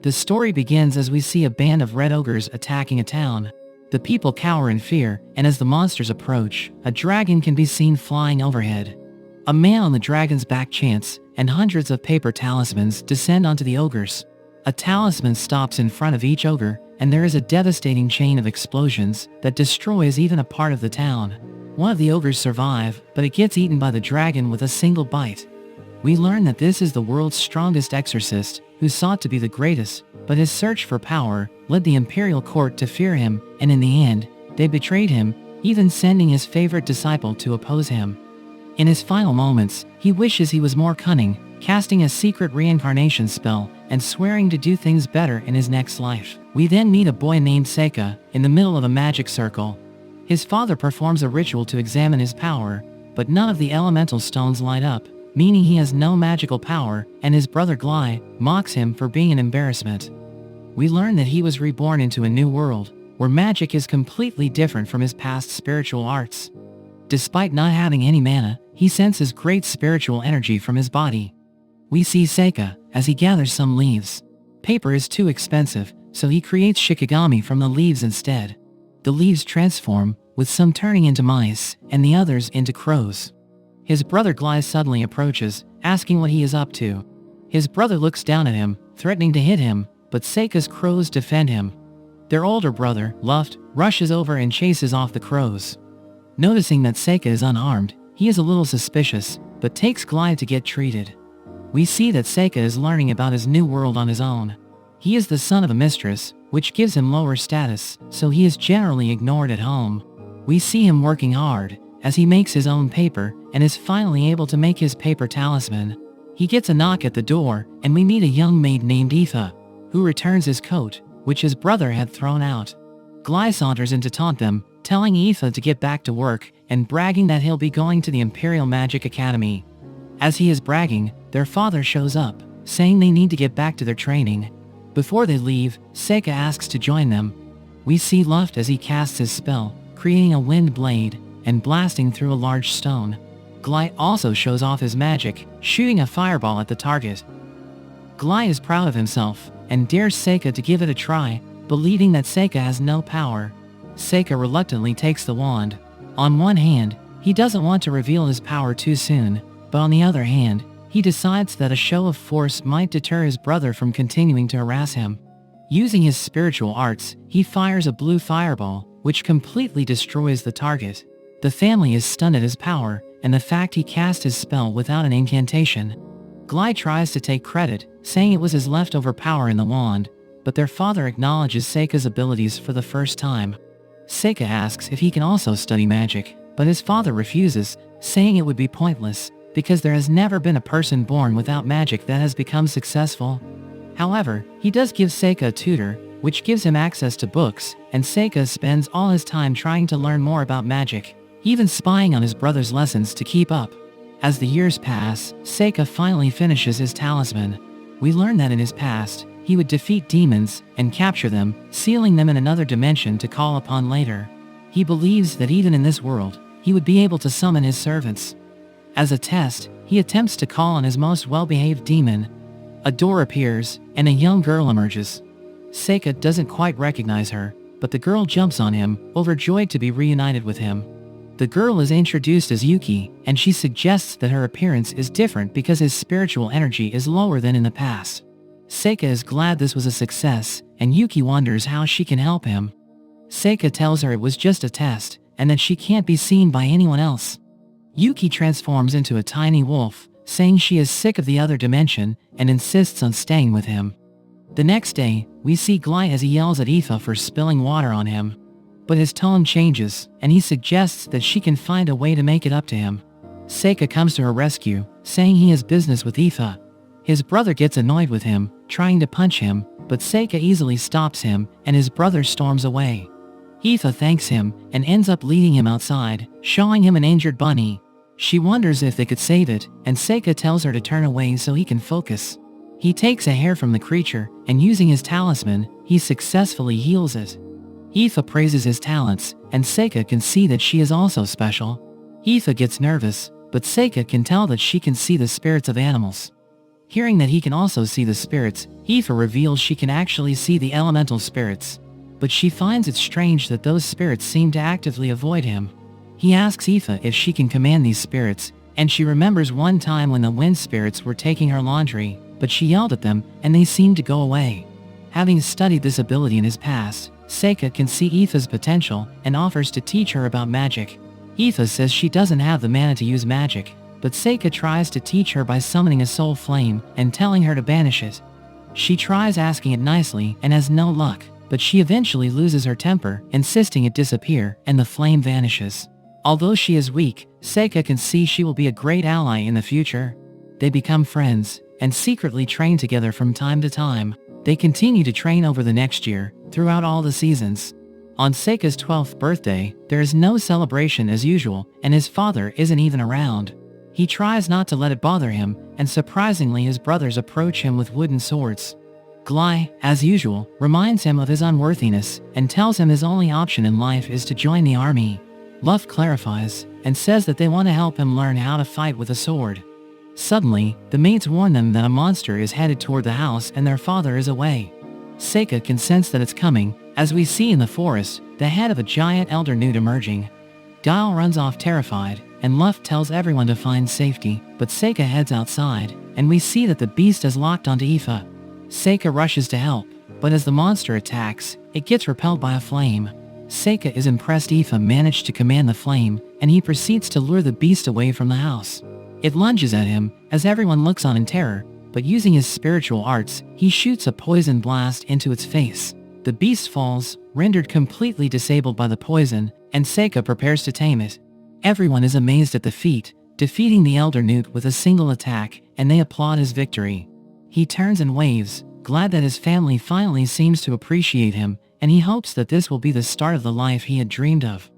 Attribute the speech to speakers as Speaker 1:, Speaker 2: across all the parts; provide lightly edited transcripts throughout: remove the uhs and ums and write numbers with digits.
Speaker 1: The story begins as we see a band of red ogres attacking a town. The people cower in fear, and as the monsters approach, a dragon can be seen flying overhead. A man on the dragon's back chants, and hundreds of paper talismans descend onto the ogres. A talisman stops in front of each ogre, and there is a devastating chain of explosions that destroys even a part of the town. One of the ogres survive, but it gets eaten by the dragon with a single bite. We learn that this is the world's strongest exorcist, who sought to be the greatest, but his search for power led the imperial court to fear him, and in the end, they betrayed him, even sending his favorite disciple to oppose him. In his final moments, he wishes he was more cunning, casting a secret reincarnation spell and swearing to do things better in his next life. We then meet a boy named Seika in the middle of a magic circle. His father performs a ritual to examine his power, but none of the elemental stones light up, meaning he has no magical power, and his brother Glai mocks him for being an embarrassment. We learn that he was reborn into a new world, where magic is completely different from his past spiritual arts. Despite not having any mana, he senses great spiritual energy from his body. We see Seika as he gathers some leaves. Paper is too expensive, so he creates shikigami from the leaves instead. The leaves transform, with some turning into mice, and the others into crows. His brother Glai suddenly approaches, asking what he is up to. His brother looks down at him, threatening to hit him, but Seika's crows defend him. Their older brother, Luft, rushes over and chases off the crows. Noticing that Seika is unarmed, he is a little suspicious, but takes Glai to get treated. We see that Seika is learning about his new world on his own. He is the son of a mistress, which gives him lower status, so he is generally ignored at home. We see him working hard, as he makes his own paper, and is finally able to make his paper talisman. He gets a knock at the door, and we meet a young maid named Aoife, who returns his coat, which his brother had thrown out. Glai saunters in to taunt them, telling Aoife to get back to work, and bragging that he'll be going to the Imperial Magic Academy. As he is bragging, their father shows up, saying they need to get back to their training. Before they leave, Seika asks to join them. We see Luft as he casts his spell, creating a wind blade, and blasting through a large stone. Glai also shows off his magic, shooting a fireball at the target. Glai is proud of himself, and dares Seika to give it a try, believing that Seika has no power. Seika reluctantly takes the wand. On one hand, he doesn't want to reveal his power too soon, but on the other hand, he decides that a show of force might deter his brother from continuing to harass him. Using his spiritual arts, he fires a blue fireball, which completely destroys the target. The family is stunned at his power, and the fact he cast his spell without an incantation. Glai tries to take credit, saying it was his leftover power in the wand, but their father acknowledges Seika's abilities for the first time. Seika asks if he can also study magic, but his father refuses, saying it would be pointless, because there has never been a person born without magic that has become successful. However, he does give Seika a tutor, which gives him access to books, and Seika spends all his time trying to learn more about magic, even spying on his brother's lessons to keep up. As the years pass, Seika finally finishes his talisman. We learn that in his past, he would defeat demons and capture them, sealing them in another dimension to call upon later. He believes that even in this world, he would be able to summon his servants. As a test, he attempts to call on his most well-behaved demon. A door appears, and a young girl emerges. Seika doesn't quite recognize her, but the girl jumps on him, overjoyed to be reunited with him. The girl is introduced as Yuki, and she suggests that her appearance is different because his spiritual energy is lower than in the past. Seika is glad this was a success, and Yuki wonders how she can help him. Seika tells her it was just a test, and that she can't be seen by anyone else. Yuki transforms into a tiny wolf, saying she is sick of the other dimension, and insists on staying with him. The next day, we see Glai as he yells at Aoife for spilling water on him. But his tone changes, and he suggests that she can find a way to make it up to him. Seika comes to her rescue, saying he has business with Aoife. His brother gets annoyed with him, trying to punch him, but Seika easily stops him, and his brother storms away. Aoife thanks him, and ends up leading him outside, showing him an injured bunny. She wonders if they could save it, and Seika tells her to turn away so he can focus. He takes a hair from the creature, and using his talisman, he successfully heals it. Aoife praises his talents, and Seika can see that she is also special. Aoife gets nervous, but Seika can tell that she can see the spirits of animals. Hearing that he can also see the spirits, Aoife reveals she can actually see the elemental spirits. But she finds it strange that those spirits seem to actively avoid him. He asks Aoife if she can command these spirits, and she remembers one time when the wind spirits were taking her laundry, but she yelled at them and they seemed to go away. Having studied this ability in his past, Seika can see Aoife's potential and offers to teach her about magic. Aoife says she doesn't have the mana to use magic, but Seika tries to teach her by summoning a soul flame and telling her to banish it. She tries asking it nicely and has no luck, but she eventually loses her temper, insisting it disappear, and the flame vanishes. Although she is weak, Seika can see she will be a great ally in the future. They become friends, and secretly train together from time to time. They continue to train over the next year, throughout all the seasons. On Seika's 12th birthday, there is no celebration as usual, and his father isn't even around. He tries not to let it bother him, and surprisingly his brothers approach him with wooden swords. Glai, as usual, reminds him of his unworthiness, and tells him his only option in life is to join the army. Luft clarifies, and says that they want to help him learn how to fight with a sword. Suddenly, the mates warn them that a monster is headed toward the house and their father is away. Seika can sense that it's coming, as we see in the forest, the head of a giant elder newt emerging. Dial runs off terrified, and Luft tells everyone to find safety, but Seika heads outside, and we see that the beast is locked onto Aoife. Seika rushes to help, but as the monster attacks, it gets repelled by a flame. Seika is impressed Aoife managed to command the flame, and he proceeds to lure the beast away from the house. It lunges at him, as everyone looks on in terror, but using his spiritual arts, he shoots a poison blast into its face. The beast falls, rendered completely disabled by the poison, and Seika prepares to tame it. Everyone is amazed at the feat, defeating the elder newt with a single attack, and they applaud his victory. He turns and waves, glad that his family finally seems to appreciate him, and he hopes that this will be the start of the life he had dreamed of.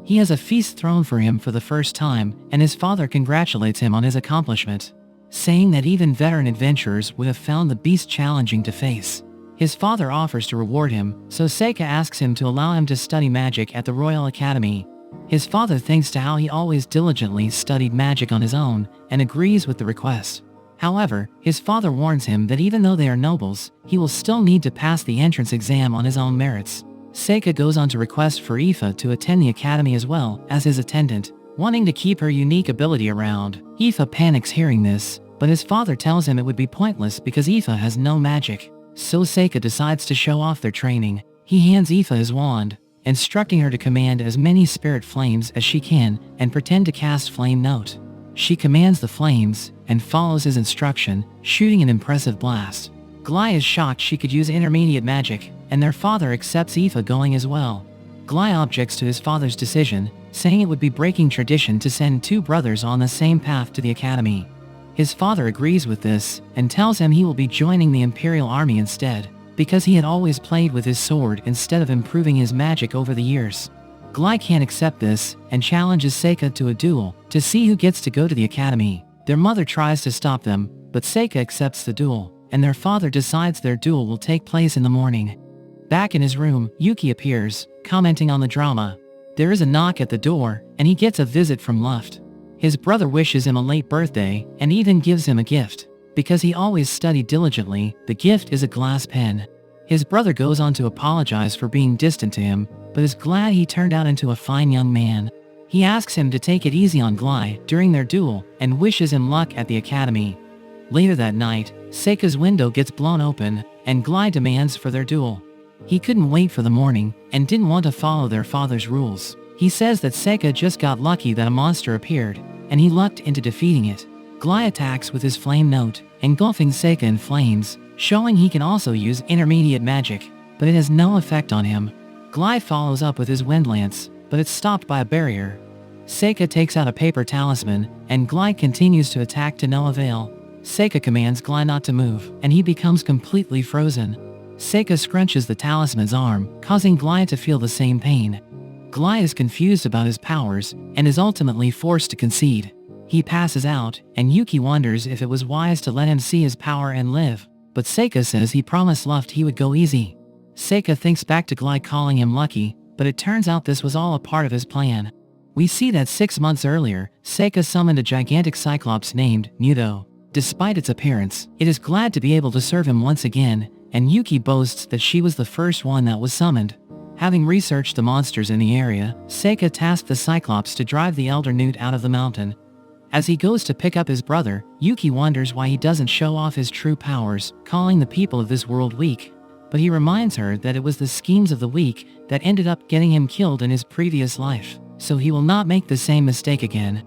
Speaker 1: He has a feast thrown for him for the first time, and his father congratulates him on his accomplishment, saying that even veteran adventurers would have found the beast challenging to face. His father offers to reward him, so Seika asks him to allow him to study magic at the Royal Academy. His father thinks to how he always diligently studied magic on his own, and agrees with the request. However, his father warns him that even though they are nobles, he will still need to pass the entrance exam on his own merits. Seika goes on to request for Aoife to attend the academy as well as his attendant, wanting to keep her unique ability around. Aoife panics hearing this, but his father tells him it would be pointless because Aoife has no magic. So Seika decides to show off their training. He hands Aoife his wand, instructing her to command as many spirit flames as she can and pretend to cast Flame Note. She commands the flames and follows his instruction, shooting an impressive blast. Glai is shocked she could use intermediate magic, and their father accepts Aoife going as well. Glai objects to his father's decision, saying it would be breaking tradition to send two brothers on the same path to the academy. His father agrees with this, and tells him he will be joining the Imperial Army instead, because he had always played with his sword instead of improving his magic over the years. Glai can't accept this, and challenges Seika to a duel, to see who gets to go to the academy. Their mother tries to stop them, but Seika accepts the duel, and their father decides their duel will take place in the morning. Back in his room, Yuki appears, commenting on the drama. There is a knock at the door, and he gets a visit from Luft. His brother wishes him a late birthday, and even gives him a gift. Because he always studied diligently, the gift is a glass pen. His brother goes on to apologize for being distant to him, but is glad he turned out into a fine young man. He asks him to take it easy on Glai during their duel, and wishes him luck at the academy. Later that night, Seika's window gets blown open, and Glai demands for their duel. He couldn't wait for the morning, and didn't want to follow their father's rules. He says that Seika just got lucky that a monster appeared, and he lucked into defeating it. Glai attacks with his Flame Note, engulfing Seika in flames, showing he can also use intermediate magic, but it has no effect on him. Glai follows up with his Wind Lance, but it's stopped by a barrier. Seika takes out a paper talisman, and Glai continues to attack to no avail. Seika commands Glai not to move, and he becomes completely frozen. Seika scrunches the talisman's arm, causing Glai to feel the same pain. Glai is confused about his powers, and is ultimately forced to concede. He passes out, and Yuki wonders if it was wise to let him see his power and live, but Seika says he promised Luft he would go easy. Seika thinks back to Glai calling him lucky, but it turns out this was all a part of his plan. We see that 6 months earlier, Seika summoned a gigantic cyclops named Muto. Despite its appearance, it is glad to be able to serve him once again, and Yuki boasts that she was the first one that was summoned. Having researched the monsters in the area, Seika tasked the Cyclops to drive the Elder Newt out of the mountain. As he goes to pick up his brother, Yuki wonders why he doesn't show off his true powers, calling the people of this world weak. But he reminds her that it was the schemes of the weak that ended up getting him killed in his previous life, so he will not make the same mistake again.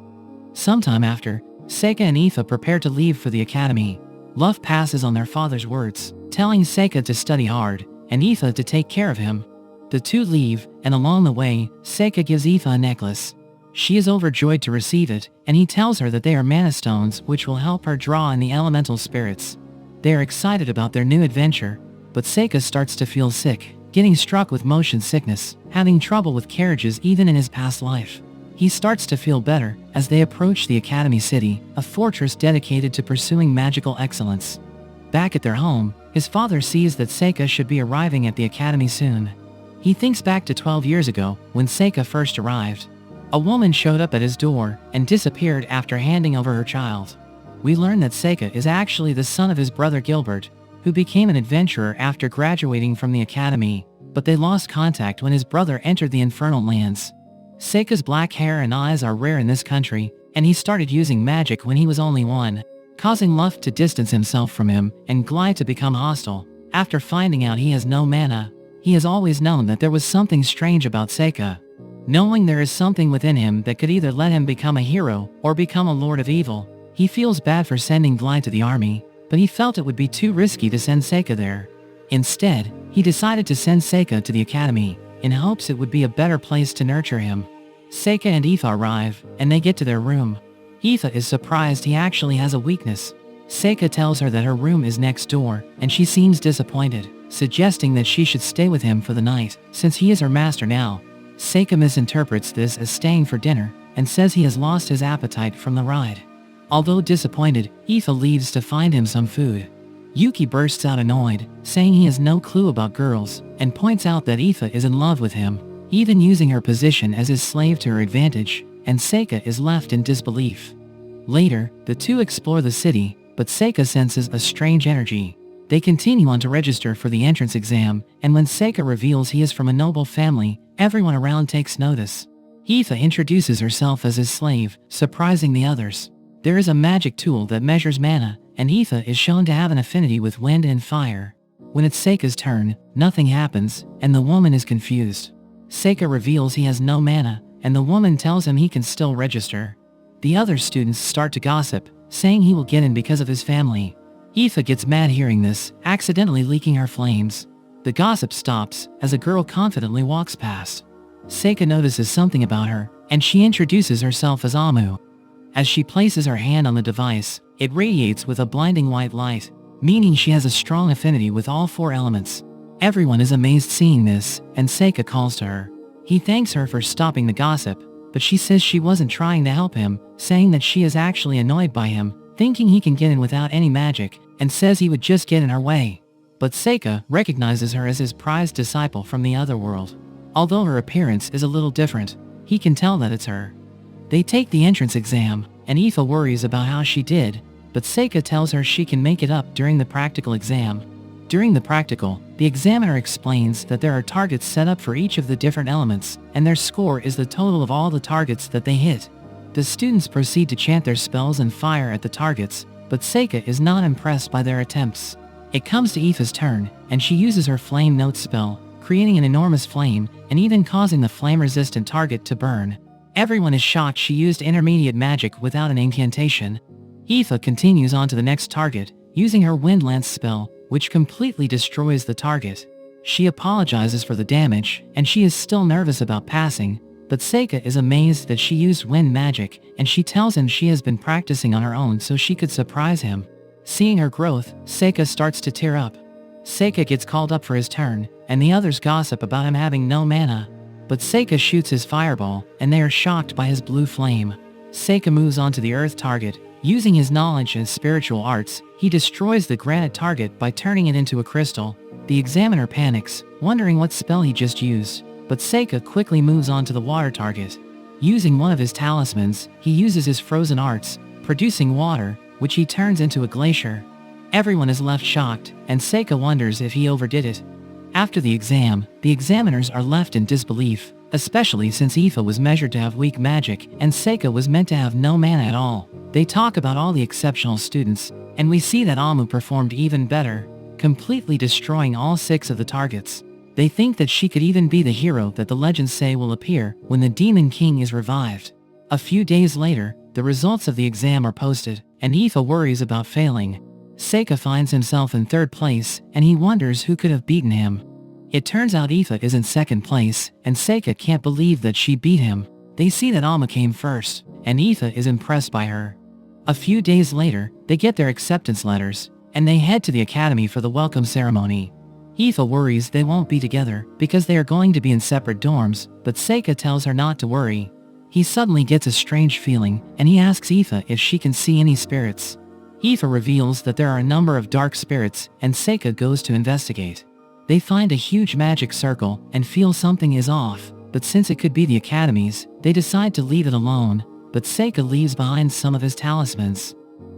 Speaker 1: Sometime after, Seika and Aoife prepare to leave for the academy. Luff passes on their father's words, telling Seika to study hard, and Aoife to take care of him. The two leave, and along the way, Seika gives Aoife a necklace. She is overjoyed to receive it, and he tells her that they are mana stones which will help her draw in the elemental spirits. They are excited about their new adventure, but Seika starts to feel sick, getting struck with motion sickness, having trouble with carriages even in his past life. He starts to feel better as they approach the Academy City, a fortress dedicated to pursuing magical excellence. Back at their home, his father sees that Seika should be arriving at the Academy soon. He thinks back to 12 years ago when Seika first arrived. A woman showed up at his door and disappeared after handing over her child. We learn that Seika is actually the son of his brother Gilbert, who became an adventurer after graduating from the academy, but they lost contact when his brother entered the Infernal Lands. Seika's black hair and eyes are rare in this country, and he started using magic when he was only 1, causing Luff to distance himself from him and Glide to become hostile. After finding out he has no mana, he has always known that there was something strange about Seika. Knowing there is something within him that could either let him become a hero or become a lord of evil, he feels bad for sending Glide to the army, but he felt it would be too risky to send Seika there. Instead, he decided to send Seika to the academy, in hopes it would be a better place to nurture him. Seika and Aoife arrive, and they get to their room. Aoife is surprised he actually has a weakness. Seika tells her that her room is next door, and she seems disappointed, suggesting that she should stay with him for the night, since he is her master now. Seika misinterprets this as staying for dinner, and says he has lost his appetite from the ride. Although disappointed, Aoife leaves to find him some food. Yuki bursts out annoyed, saying he has no clue about girls, and points out that Aoife is in love with him, even using her position as his slave to her advantage, and Seika is left in disbelief. Later, the two explore the city, but Seika senses a strange energy. They continue on to register for the entrance exam, and when Seika reveals he is from a noble family, everyone around takes notice. Aoife introduces herself as his slave, surprising the others. There is a magic tool that measures mana, and Aoife is shown to have an affinity with wind and fire. When it's Seika's turn, nothing happens, and the woman is confused. Seika reveals he has no mana, and the woman tells him he can still register. The other students start to gossip, saying he will get in because of his family. Aoife gets mad hearing this, accidentally leaking her flames. The gossip stops as a girl confidently walks past. Seika notices something about her, and she introduces herself as Amu. As she places her hand on the device, it radiates with a blinding white light, meaning she has a strong affinity with all 4 elements. Everyone is amazed seeing this, and Seika calls to her. He thanks her for stopping the gossip, but she says she wasn't trying to help him, saying that she is actually annoyed by him, thinking he can get in without any magic, and says he would just get in her way. But Seika recognizes her as his prized disciple from the other world. Although her appearance is a little different, he can tell that it's her. They take the entrance exam, and Aoife worries about how she did, but Seika tells her she can make it up during the practical exam. During the practical, the examiner explains that there are targets set up for each of the different elements, and their score is the total of all the targets that they hit. The students proceed to chant their spells and fire at the targets, but Seika is not impressed by their attempts. It comes to Aoife's turn, and she uses her Flame Note spell, creating an enormous flame, and even causing the flame-resistant target to burn. Everyone is shocked she used intermediate magic without an incantation. Aoife continues on to the next target, using her Wind Lance spell, which completely destroys the target. She apologizes for the damage, and she is still nervous about passing, but Seika is amazed that she used wind magic, and she tells him she has been practicing on her own so she could surprise him. Seeing her growth, Seika starts to tear up. Seika gets called up for his turn, and the others gossip about him having no mana. But Seika shoots his fireball, and they are shocked by his blue flame. Seika moves on to the earth target. Using his knowledge and spiritual arts, he destroys the granite target by turning it into a crystal. The examiner panics, wondering what spell he just used, but Seika quickly moves on to the water target. Using one of his talismans, he uses his frozen arts, producing water, which he turns into a glacier. Everyone is left shocked, and Seika wonders if he overdid it. After the exam, the examiners are left in disbelief, especially since Aoife was measured to have weak magic and Seika was meant to have no mana at all. They talk about all the exceptional students, and we see that Amu performed even better, completely destroying all 6 of the targets. They think that she could even be the hero that the legends say will appear when the Demon King is revived. A few days later, the results of the exam are posted, and Aoife worries about failing. Seika finds himself in 3rd place, and he wonders who could have beaten him. It turns out Aoife is in 2nd place, and Seika can't believe that she beat him. They see that Alma came first, and Aoife is impressed by her. A few days later, they get their acceptance letters, and they head to the academy for the welcome ceremony. Aoife worries they won't be together because they are going to be in separate dorms, but Seika tells her not to worry. He suddenly gets a strange feeling, and he asks Aoife if she can see any spirits. Aoife reveals that there are a number of dark spirits, and Seika goes to investigate. They find a huge magic circle and feel something is off, but since it could be the academy's, they decide to leave it alone, but Seika leaves behind some of his talismans.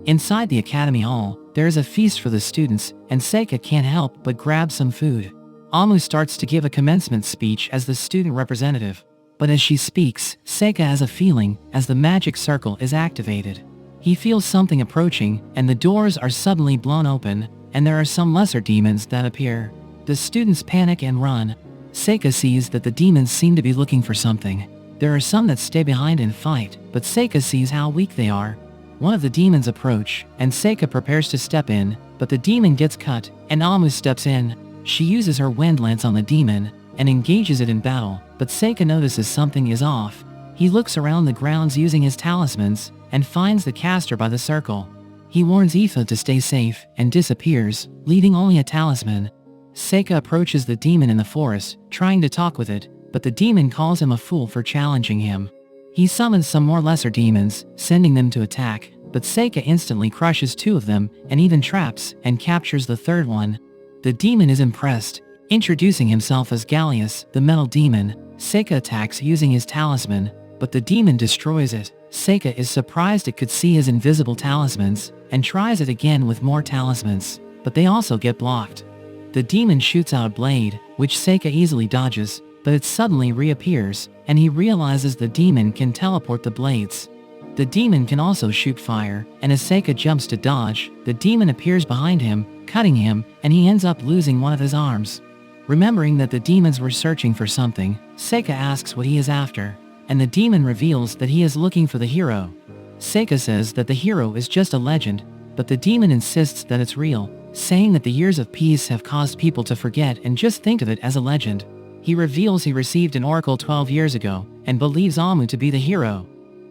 Speaker 1: Inside the academy hall, there is a feast for the students, and Seika can't help but grab some food. Amu starts to give a commencement speech as the student representative, but as she speaks, Seika has a feeling as the magic circle is activated. He feels something approaching, and the doors are suddenly blown open, and there are some lesser demons that appear. The students panic and run. Seika sees that the demons seem to be looking for something. There are some that stay behind and fight, but Seika sees how weak they are. One of the demons approach, and Seika prepares to step in, but the demon gets cut, and Amu steps in. She uses her wind lance on the demon, and engages it in battle, but Seika notices something is off. He looks around the grounds using his talismans, and finds the caster by the circle. He warns Aoife to stay safe, and disappears, leaving only a talisman. Seika approaches the demon in the forest, trying to talk with it, but the demon calls him a fool for challenging him. He summons some more lesser demons, sending them to attack, but Seika instantly crushes 2 of them, and even traps and captures the 3rd one. The demon is impressed, introducing himself as Gallius, the metal demon. Seika attacks using his talisman, but the demon destroys it. Seika is surprised it could see his invisible talismans, and tries it again with more talismans, but they also get blocked. The demon shoots out a blade, which Seika easily dodges, but it suddenly reappears, and he realizes the demon can teleport the blades. The demon can also shoot fire, and as Seika jumps to dodge, the demon appears behind him, cutting him, and he ends up losing one of his arms. Remembering that the demons were searching for something, Seika asks what he is after, and the demon reveals that he is looking for the hero. Seika says that the hero is just a legend, but the demon insists that it's real, saying that the years of peace have caused people to forget and just think of it as a legend. He reveals he received an oracle 12 years ago, and believes Amu to be the hero.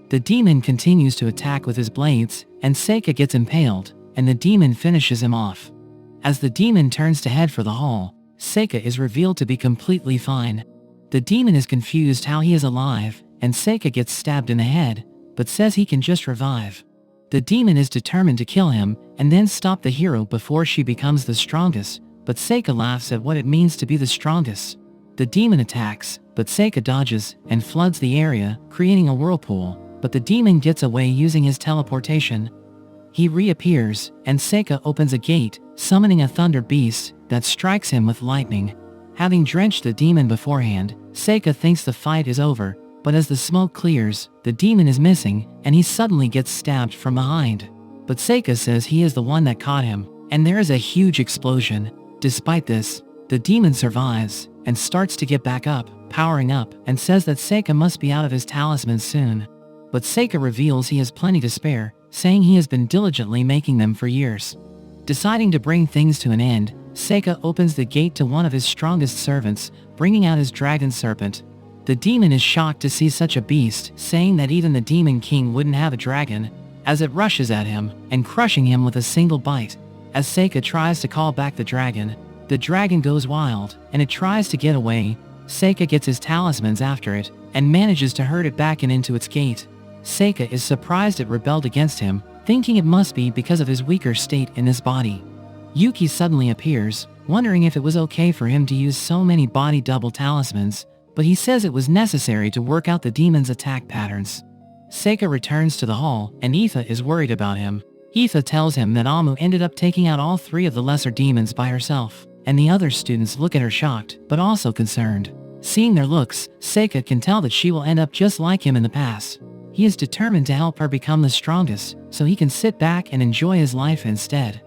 Speaker 1: The demon continues to attack with his blades, and Seika gets impaled, and the demon finishes him off. As the demon turns to head for the hall, Seika is revealed to be completely fine. The demon is confused how he is alive, and Seika gets stabbed in the head, but says he can just revive. The demon is determined to kill him, and then stop the hero before she becomes the strongest, but Seika laughs at what it means to be the strongest. The demon attacks, but Seika dodges, and floods the area, creating a whirlpool, but the demon gets away using his teleportation. He reappears, and Seika opens a gate, summoning a thunder beast that strikes him with lightning. Having drenched the demon beforehand, Seika thinks the fight is over, but as the smoke clears, the demon is missing, and he suddenly gets stabbed from behind. But Seika says he is the one that caught him, and there is a huge explosion. Despite this, the demon survives, and starts to get back up, powering up, and says that Seika must be out of his talismans soon. But Seika reveals he has plenty to spare, saying he has been diligently making them for years. Deciding to bring things to an end, Seika opens the gate to one of his strongest servants, bringing out his dragon serpent. The demon is shocked to see such a beast, saying that even the demon king wouldn't have a dragon, as it rushes at him, and crushing him with a single bite. As Seika tries to call back the dragon goes wild, and it tries to get away. Seika gets his talismans after it, and manages to herd it back into its gate. Seika is surprised it rebelled against him, thinking it must be because of his weaker state in his body. Yuki suddenly appears, wondering if it was okay for him to use so many body double talismans, but he says it was necessary to work out the demon's attack patterns. Seika returns to the hall, and Aoife is worried about him. Aoife tells him that Amu ended up taking out all 3 of the lesser demons by herself, and the other students look at her shocked, but also concerned. Seeing their looks, Seika can tell that she will end up just like him in the past. He is determined to help her become the strongest, so he can sit back and enjoy his life instead.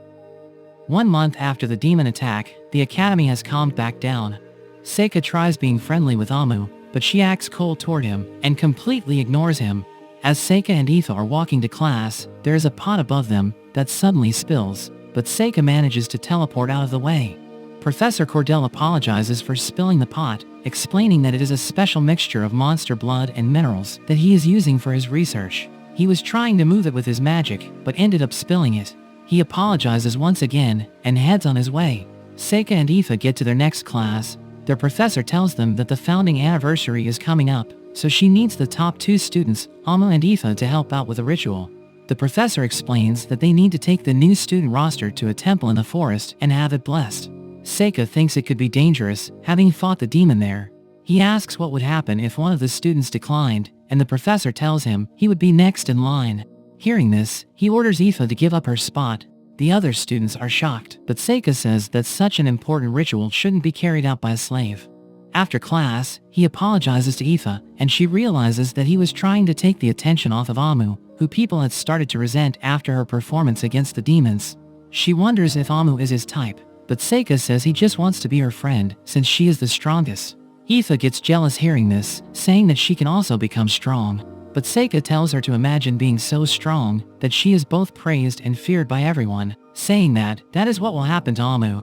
Speaker 1: 1 month after the demon attack, the academy has calmed back down. Seika tries being friendly with Amu, but she acts cold toward him, and completely ignores him. As Seika and Aoife are walking to class, there is a pot above them that suddenly spills, but Seika manages to teleport out of the way. Professor Cordell apologizes for spilling the pot, explaining that it is a special mixture of monster blood and minerals that he is using for his research. He was trying to move it with his magic, but ended up spilling it. He apologizes once again, and heads on his way. Seika and Aoife get to their next class. Their professor tells them that the founding anniversary is coming up, so she needs the top 2 students, Amu and Aoife, to help out with a ritual. The professor explains that they need to take the new student roster to a temple in the forest and have it blessed. Seika thinks it could be dangerous, having fought the demon there. He asks what would happen if one of the students declined, and the professor tells him he would be next in line. Hearing this, he orders Aoife to give up her spot. The other students are shocked, but Seika says that such an important ritual shouldn't be carried out by a slave. After class, he apologizes to Aoife, and she realizes that he was trying to take the attention off of Amu, who people had started to resent after her performance against the demons. She wonders if Amu is his type, but Seika says he just wants to be her friend since she is the strongest. Aoife gets jealous hearing this, saying that she can also become strong. But Seika tells her to imagine being so strong that she is both praised and feared by everyone, saying that is what will happen to Amu.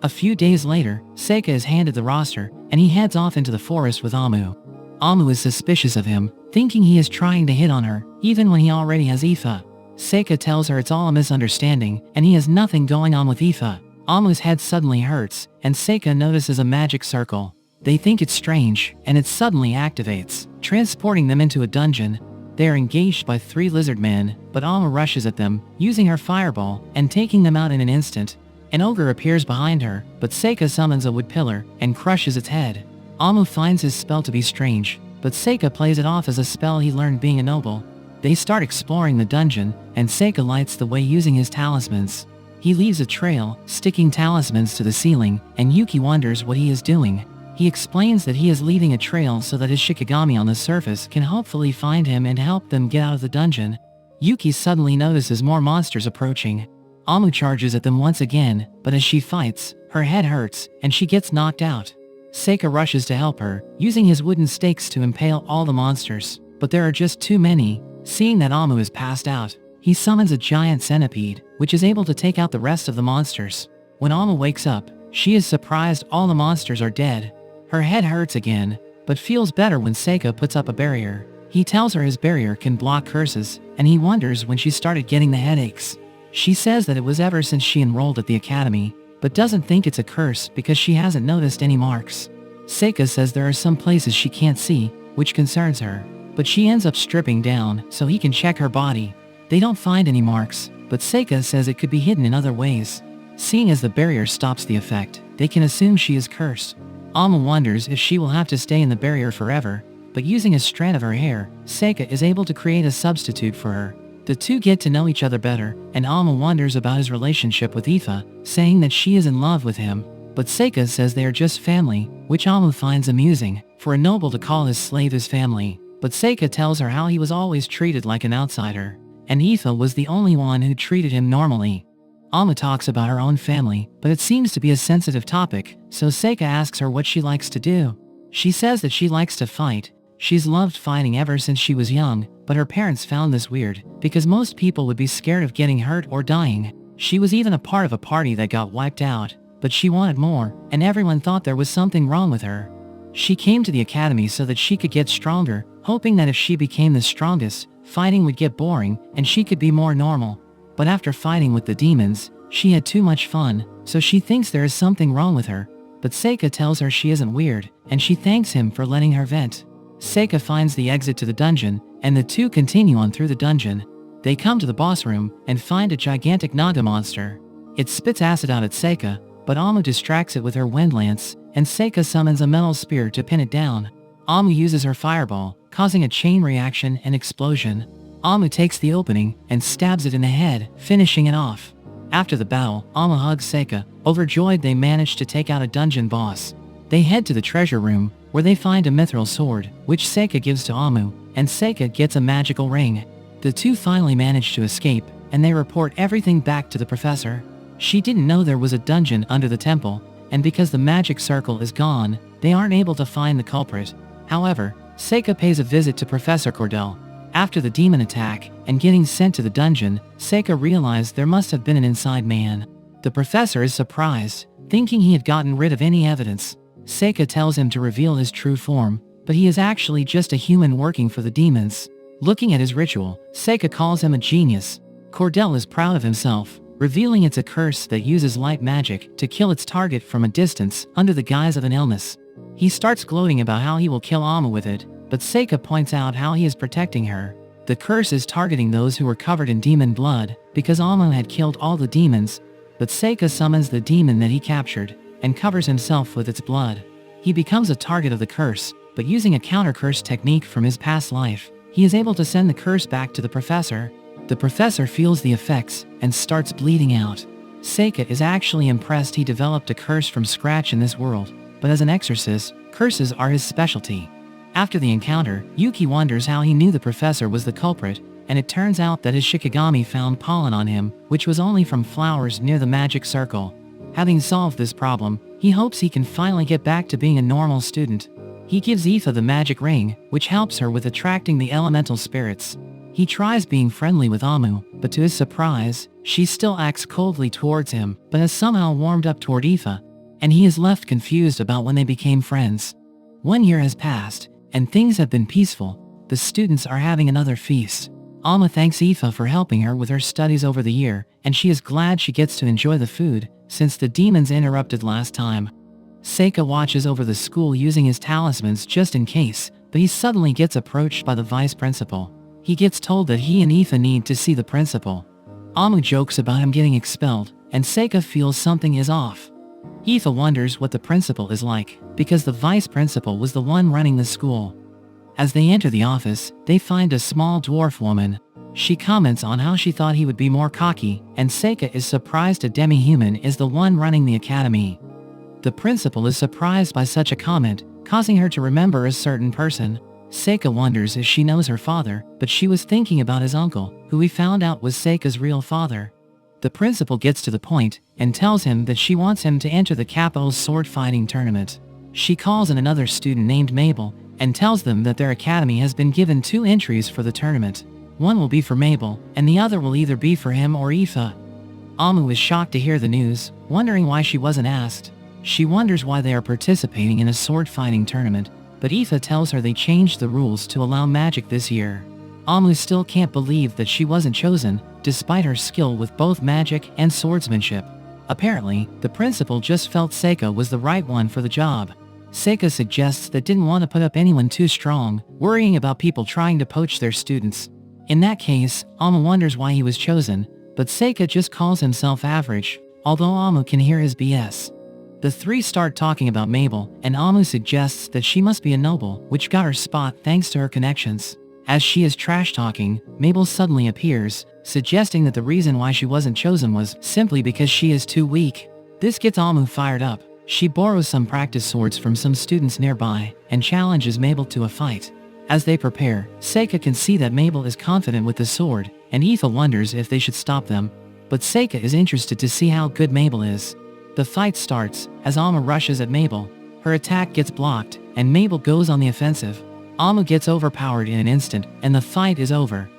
Speaker 1: A few days later, Seika is handed the roster, and he heads off into the forest with Amu. Amu is suspicious of him, thinking he is trying to hit on her, even when he already has Aoife. Seika tells her it's all a misunderstanding, and he has nothing going on with Aoife. Amu's head suddenly hurts, and Seika notices a magic circle. They think it's strange, and it suddenly activates, transporting them into a dungeon. They are engaged by 3 lizard men, but Amu rushes at them, using her fireball, and taking them out in an instant. An ogre appears behind her, but Seika summons a wood pillar, and crushes its head. Amu finds his spell to be strange, but Seika plays it off as a spell he learned being a noble. They start exploring the dungeon, and Seika lights the way using his talismans. He leaves a trail, sticking talismans to the ceiling, and Yuki wonders what he is doing. He explains that he is leaving a trail so that his Shikigami on the surface can hopefully find him and help them get out of the dungeon. Yuki suddenly notices more monsters approaching. Amu charges at them once again, but as she fights, her head hurts, and she gets knocked out. Seika rushes to help her, using his wooden stakes to impale all the monsters, but there are just too many. Seeing that Amu is passed out, he summons a giant centipede, which is able to take out the rest of the monsters. When Amu wakes up, she is surprised all the monsters are dead. Her head hurts again, but feels better when Seika puts up a barrier. He tells her his barrier can block curses, and he wonders when she started getting the headaches. She says that it was ever since she enrolled at the academy, but doesn't think it's a curse because she hasn't noticed any marks. Seika says there are some places she can't see, which concerns her, but she ends up stripping down so he can check her body. They don't find any marks, but Seika says it could be hidden in other ways. Seeing as the barrier stops the effect, they can assume she is cursed. Amu wonders if she will have to stay in the barrier forever, but using a strand of her hair, Seika is able to create a substitute for her. The two get to know each other better, and Amu wonders about his relationship with Aoife, saying that she is in love with him. But Seika says they are just family, which Amu finds amusing, for a noble to call his slave his family. But Seika tells her how he was always treated like an outsider, and Aoife was the only one who treated him normally. Amu talks about her own family, but it seems to be a sensitive topic, so Seika asks her what she likes to do. She says that she likes to fight. She's loved fighting ever since she was young, but her parents found this weird, because most people would be scared of getting hurt or dying. She was even a part of a party that got wiped out, but she wanted more, and everyone thought there was something wrong with her. She came to the academy so that she could get stronger, hoping that if she became the strongest, fighting would get boring, and she could be more normal. But after fighting with the demons, she had too much fun, so she thinks there is something wrong with her. But Seika tells her she isn't weird, and she thanks him for letting her vent. Seika finds the exit to the dungeon, and the two continue on through the dungeon. They come to the boss room, and find a gigantic Naga monster. It spits acid out at Seika, but Amu distracts it with her wind lance, and Seika summons a metal spear to pin it down. Amu uses her fireball, causing a chain reaction and explosion. Amu takes the opening and stabs it in the head, finishing it off. After the battle, Amu hugs Seika. Overjoyed, they manage to take out a dungeon boss. They head to the treasure room, where they find a mithril sword, which Seika gives to Amu, and Seika gets a magical ring. The two finally manage to escape, and they report everything back to the professor. She didn't know there was a dungeon under the temple, and because the magic circle is gone, they aren't able to find the culprit. However, Seika pays a visit to Professor Cordell. After the demon attack and getting sent to the dungeon, Seika realized there must have been an inside man. The professor is surprised, thinking he had gotten rid of any evidence. Seika tells him to reveal his true form, but he is actually just a human working for the demons. Looking at his ritual, Seika calls him a genius. Cordell is proud of himself, revealing it's a curse that uses light magic to kill its target from a distance under the guise of an illness. He starts gloating about how he will kill Amu with it, but Seika points out how he is protecting her. The curse is targeting those who were covered in demon blood, because Amu had killed all the demons, but Seika summons the demon that he captured, and covers himself with its blood. He becomes a target of the curse, but using a counter-curse technique from his past life, he is able to send the curse back to the professor. The professor feels the effects, and starts bleeding out. Seika is actually impressed he developed a curse from scratch in this world, but as an exorcist, curses are his specialty. After the encounter, Yuki wonders how he knew the professor was the culprit, and it turns out that his Shikigami found pollen on him, which was only from flowers near the magic circle. Having solved this problem, he hopes he can finally get back to being a normal student. He gives Aoife the magic ring, which helps her with attracting the elemental spirits. He tries being friendly with Amu, but to his surprise, she still acts coldly towards him, but has somehow warmed up toward Aoife, and he is left confused about when they became friends. 1 year has passed, and things have been peaceful. The students are having another feast. Alma thanks Aoife for helping her with her studies over the year, and she is glad she gets to enjoy the food, since the demons interrupted last time. Seika watches over the school using his talismans just in case, but he suddenly gets approached by the vice principal. He gets told that he and Aoife need to see the principal. Amu jokes about him getting expelled, and Seika feels something is off. Aoife wonders what the principal is like, because the vice principal was the one running the school. As they enter the office, they find a small dwarf woman. She comments on how she thought he would be more cocky, and Seika is surprised a demi-human is the one running the academy. The principal is surprised by such a comment, causing her to remember a certain person. Seika wonders if she knows her father, but she was thinking about his uncle, who we found out was Seika's real father. The principal gets to the point, and tells him that she wants him to enter the capital's sword-fighting tournament. She calls in another student named Mabel, and tells them that their academy has been given 2 entries for the tournament. One will be for Mabel, and the other will either be for him or Aoife. Amu is shocked to hear the news, wondering why she wasn't asked. She wonders why they are participating in a sword-fighting tournament, but Aoife tells her they changed the rules to allow magic this year. Amu still can't believe that she wasn't chosen, despite her skill with both magic and swordsmanship. Apparently, the principal just felt Seika was the right one for the job. Seika suggests that didn't want to put up anyone too strong, worrying about people trying to poach their students. In that case, Amu wonders why he was chosen, but Seika just calls himself average, although Amu can hear his BS. The 3 start talking about Mabel, and Amu suggests that she must be a noble, which got her spot thanks to her connections. As she is trash-talking, Mabel suddenly appears, suggesting that the reason why she wasn't chosen was simply because she is too weak. This gets Amu fired up. She borrows some practice swords from some students nearby, and challenges Mabel to a fight. As they prepare, Seika can see that Mabel is confident with the sword, and Aoife wonders if they should stop them. But Seika is interested to see how good Mabel is. The fight starts, as Amu rushes at Mabel. Her attack gets blocked, and Mabel goes on the offensive. Amu gets overpowered in an instant, and the fight is over.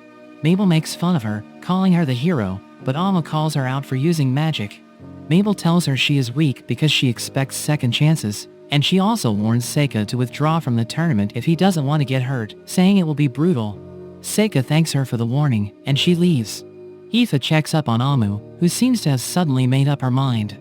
Speaker 1: Mabel makes fun of her, calling her the hero, but Amu calls her out for using magic. Mabel tells her she is weak because she expects second chances, and she also warns Seika to withdraw from the tournament if he doesn't want to get hurt, saying it will be brutal. Seika thanks her for the warning, and she leaves. Aoife checks up on Amu, who seems to have suddenly made up her mind.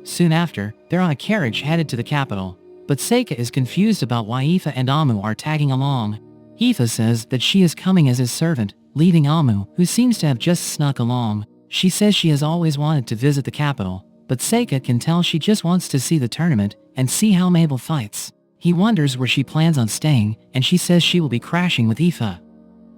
Speaker 1: Soon after, they're on a carriage headed to the capital, but Seika is confused about why Aoife and Amu are tagging along. Aoife says that she is coming as his servant, leaving Amu, who seems to have just snuck along. She says she has always wanted to visit the capital, but Seika can tell she just wants to see the tournament and see how Mabel fights. He wonders where she plans on staying, and she says she will be crashing with Aoife.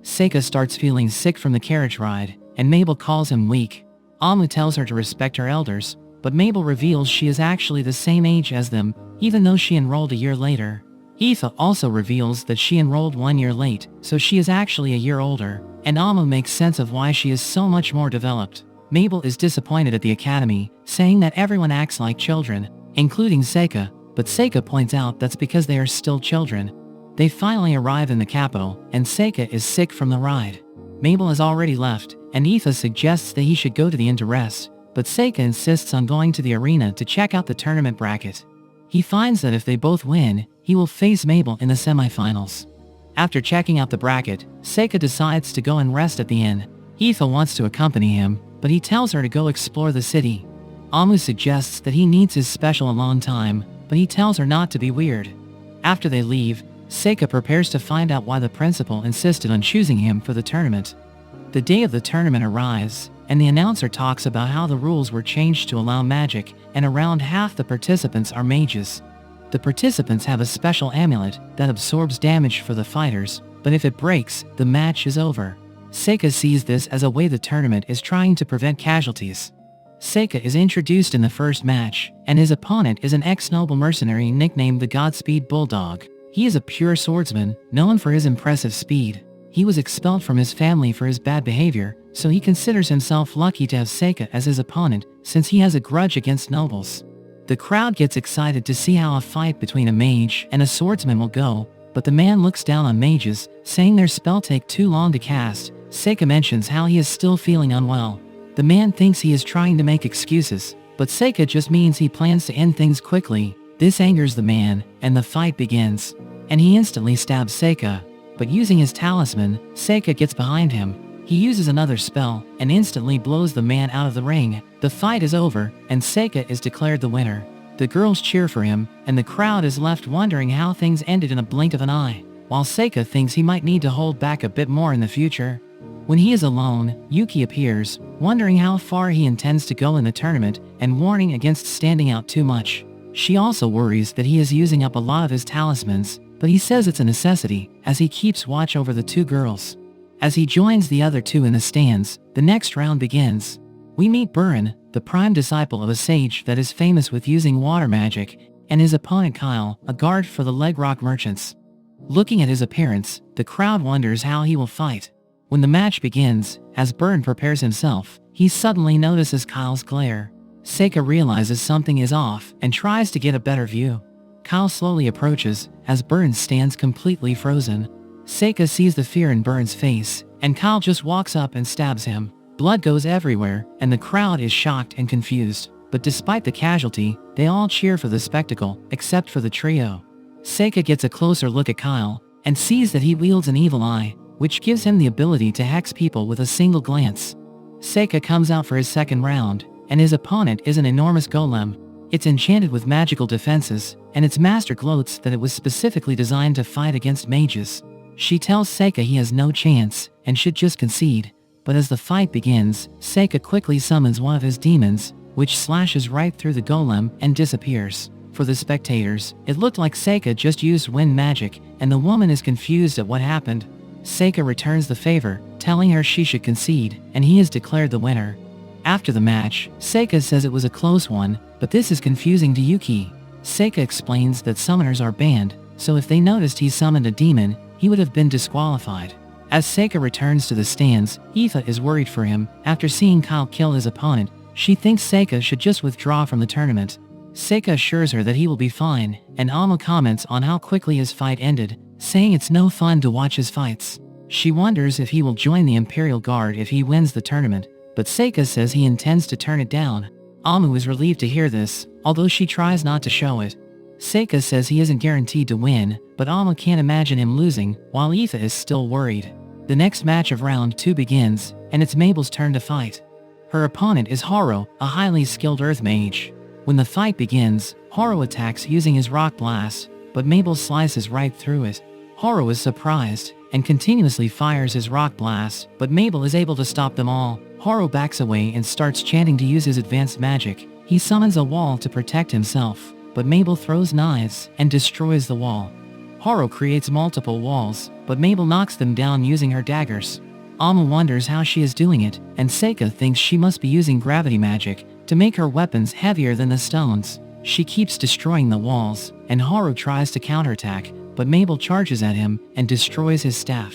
Speaker 1: Seika starts feeling sick from the carriage ride, and Mabel calls him weak. Amu tells her to respect her elders, but Mabel reveals she is actually the same age as them, even though she enrolled a year later. Aoife also reveals that she enrolled 1 year late, so she is actually a year older, and Amu makes sense of why she is so much more developed. Mabel is disappointed at the academy, saying that everyone acts like children, including Seika, but Seika points out that's because they are still children. They finally arrive in the capital, and Seika is sick from the ride. Mabel has already left, and Aoife suggests that he should go to the inn to rest, but Seika insists on going to the arena to check out the tournament bracket. He finds that if they both win, he will face Mabel in the semifinals. After checking out the bracket, Seika decides to go and rest at the inn. Aoife wants to accompany him, but he tells her to go explore the city. Amu suggests that he needs his special alone time, but he tells her not to be weird. After they leave, Seika prepares to find out why the principal insisted on choosing him for the tournament. The day of the tournament arrives, and the announcer talks about how the rules were changed to allow magic, and around half the participants are mages. The participants have a special amulet that absorbs damage for the fighters, but if it breaks, the match is over. Seika sees this as a way the tournament is trying to prevent casualties. Seika is introduced in the first match, and his opponent is an ex-noble mercenary nicknamed the Godspeed Bulldog. He is a pure swordsman, known for his impressive speed. He was expelled from his family for his bad behavior, so he considers himself lucky to have Seika as his opponent, since he has a grudge against nobles. The crowd gets excited to see how a fight between a mage and a swordsman will go, but the man looks down on mages, saying their spell take too long to cast. Seika mentions how he is still feeling unwell. The man thinks he is trying to make excuses, but Seika just means he plans to end things quickly. This angers the man, and the fight begins. And he instantly stabs Seika, but using his talisman, Seika gets behind him. He uses another spell, and instantly blows the man out of the ring. The fight is over, and Seika is declared the winner. The girls cheer for him, and the crowd is left wondering how things ended in a blink of an eye, while Seika thinks he might need to hold back a bit more in the future. When he is alone, Yuki appears, wondering how far he intends to go in the tournament, and warning against standing out too much. She also worries that he is using up a lot of his talismans, but he says it's a necessity, as he keeps watch over the two girls. As he joins the other two in the stands, the next round begins. We meet Burin, the prime disciple of a sage that is famous with using water magic, and his opponent Kyle, a guard for the Legrock merchants. Looking at his appearance, the crowd wonders how he will fight. When the match begins, as Burin prepares himself, he suddenly notices Kyle's glare. Seika realizes something is off and tries to get a better view. Kyle slowly approaches, as Burin stands completely frozen. Seika sees the fear in Burin's face, and Kyle just walks up and stabs him. Blood goes everywhere, and the crowd is shocked and confused. But despite the casualty, they all cheer for the spectacle, except for the trio. Seika gets a closer look at Kyle, and sees that he wields an evil eye, which gives him the ability to hex people with a single glance. Seika comes out for his second round, and his opponent is an enormous golem. It's enchanted with magical defenses, and its master gloats that it was specifically designed to fight against mages. She tells Seika he has no chance, and should just concede. But as the fight begins, Seika quickly summons one of his demons, which slashes right through the golem and disappears. For the spectators, it looked like Seika just used wind magic, and the woman is confused at what happened. Seika returns the favor, telling her she should concede, and he is declared the winner. After the match, Seika says it was a close one, but this is confusing to Yuki. Seika explains that summoners are banned, so if they noticed he summoned a demon, he would have been disqualified. As Seika returns to the stands, Aoife is worried for him. After seeing Kyle kill his opponent, she thinks Seika should just withdraw from the tournament. Seika assures her that he will be fine, and Amu comments on how quickly his fight ended, saying it's no fun to watch his fights. She wonders if he will join the Imperial Guard if he wins the tournament, but Seika says he intends to turn it down. Amu is relieved to hear this, although she tries not to show it. Seika says he isn't guaranteed to win, but Amu can't imagine him losing, while Aoife is still worried. The next match of round 2 begins, and it's Mabel's turn to fight. Her opponent is Horo, a highly skilled earth mage. When the fight begins, Horo attacks using his rock blast, but Mabel slices right through it. Horo is surprised, and continuously fires his rock blast, but Mabel is able to stop them all. Horo backs away and starts chanting to use his advanced magic. He summons a wall to protect himself, but Mabel throws knives and destroys the wall. Haru creates multiple walls, but Mabel knocks them down using her daggers. Amu wonders how she is doing it, and Seika thinks she must be using gravity magic to make her weapons heavier than the stones. She keeps destroying the walls, and Haru tries to counterattack, but Mabel charges at him and destroys his staff.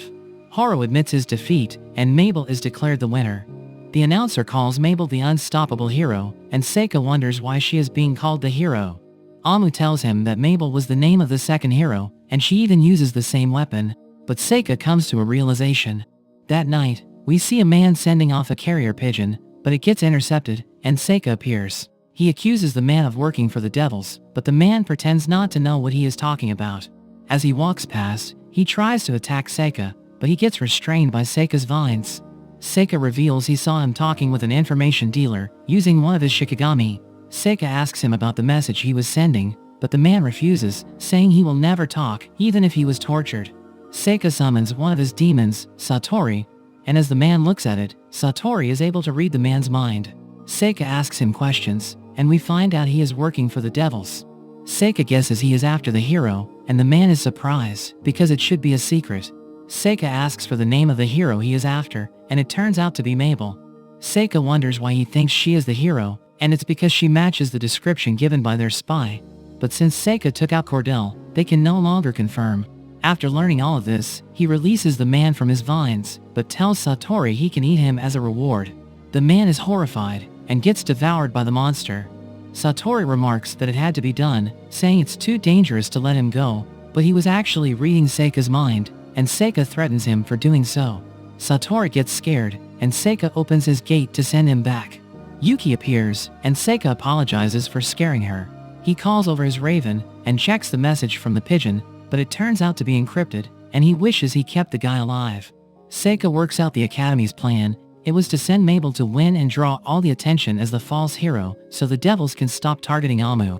Speaker 1: Haru admits his defeat, and Mabel is declared the winner. The announcer calls Mabel the unstoppable hero, and Seika wonders why she is being called the hero. Amu tells him that Mabel was the name of the second hero, and she even uses the same weapon, but Seika comes to a realization. That night, we see a man sending off a carrier pigeon, but it gets intercepted, and Seika appears. He accuses the man of working for the devils, but the man pretends not to know what he is talking about. As he walks past, he tries to attack Seika, but he gets restrained by Seika's vines. Seika reveals he saw him talking with an information dealer, using one of his shikigami. Seika asks him about the message he was sending, but the man refuses, saying he will never talk, even if he was tortured. Seika summons one of his demons, Satori, and as the man looks at it, Satori is able to read the man's mind. Seika asks him questions, and we find out he is working for the devils. Seika guesses he is after the hero, and the man is surprised, because it should be a secret. Seika asks for the name of the hero he is after, and it turns out to be Mabel. Seika wonders why he thinks she is the hero, and it's because she matches the description given by their spy. But since Seika took out Cordell, they can no longer confirm. After learning all of this, he releases the man from his vines, but tells Satori he can eat him as a reward. The man is horrified, and gets devoured by the monster. Satori remarks that it had to be done, saying it's too dangerous to let him go, but he was actually reading Seika's mind, and Seika threatens him for doing so. Satori gets scared, and Seika opens his gate to send him back. Yuki appears, and Seika apologizes for scaring her. He calls over his raven, and checks the message from the pigeon, but it turns out to be encrypted, and he wishes he kept the guy alive. Seika works out the Academy's plan. It was to send Mabel to win and draw all the attention as the false hero, so the devils can stop targeting Amu.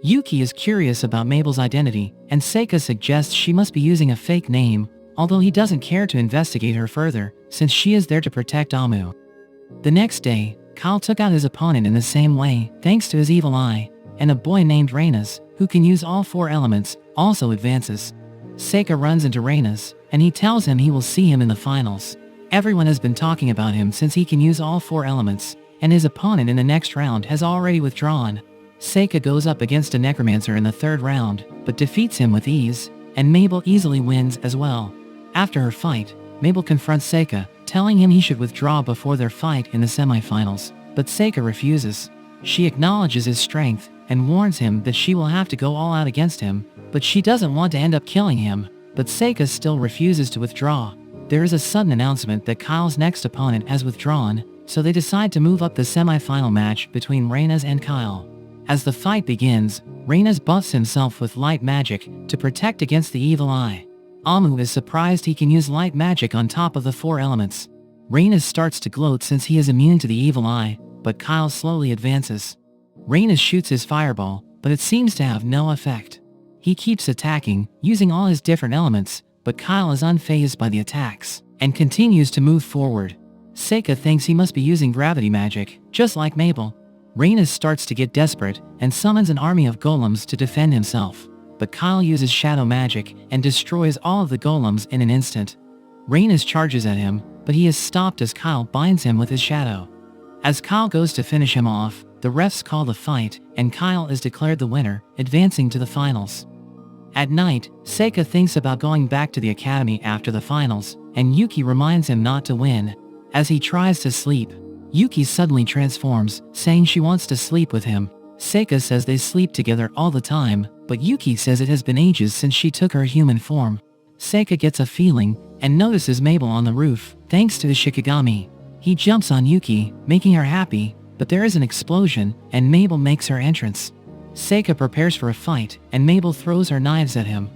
Speaker 1: Yuki is curious about Mabel's identity, and Seika suggests she must be using a fake name, although he doesn't care to investigate her further, since she is there to protect Amu. The next day, Kyle took out his opponent in the same way, thanks to his evil eye, and a boy named Reynas, who can use all four elements, also advances. Seika runs into Reynas, and he tells him he will see him in the finals. Everyone has been talking about him since he can use all four elements, and his opponent in the next round has already withdrawn. Seika goes up against a necromancer in the third round, but defeats him with ease, and Mabel easily wins as well. After her fight, Mabel confronts Seika, telling him he should withdraw before their fight in the semifinals, but Seika refuses. She acknowledges his strength, and warns him that she will have to go all out against him, but she doesn't want to end up killing him, but Seika still refuses to withdraw. There is a sudden announcement that Kyle's next opponent has withdrawn, so they decide to move up the semi-final match between Reynas and Kyle. As the fight begins, Reynas buffs himself with light magic to protect against the evil eye. Amu is surprised he can use light magic on top of the four elements. Reynas starts to gloat since he is immune to the evil eye, but Kyle slowly advances. Reynas shoots his fireball, but it seems to have no effect. He keeps attacking, using all his different elements, but Kyle is unfazed by the attacks, and continues to move forward. Seika thinks he must be using gravity magic, just like Mabel. Reynas starts to get desperate, and summons an army of golems to defend himself. But Kyle uses shadow magic, and destroys all of the golems in an instant. Reynas charges at him, but he is stopped as Kyle binds him with his shadow. As Kyle goes to finish him off, the refs call the fight, and Kyle is declared the winner, advancing to the finals. At night, Seika thinks about going back to the academy after the finals, and Yuki reminds him not to win. As he tries to sleep, Yuki suddenly transforms, saying she wants to sleep with him. Seika says they sleep together all the time, but Yuki says it has been ages since she took her human form. Seika gets a feeling, and notices Mabel on the roof, thanks to his shikigami. He jumps on Yuki, making her happy, but there is an explosion, and Mabel makes her entrance. Seika prepares for a fight, and Mabel throws her knives at him.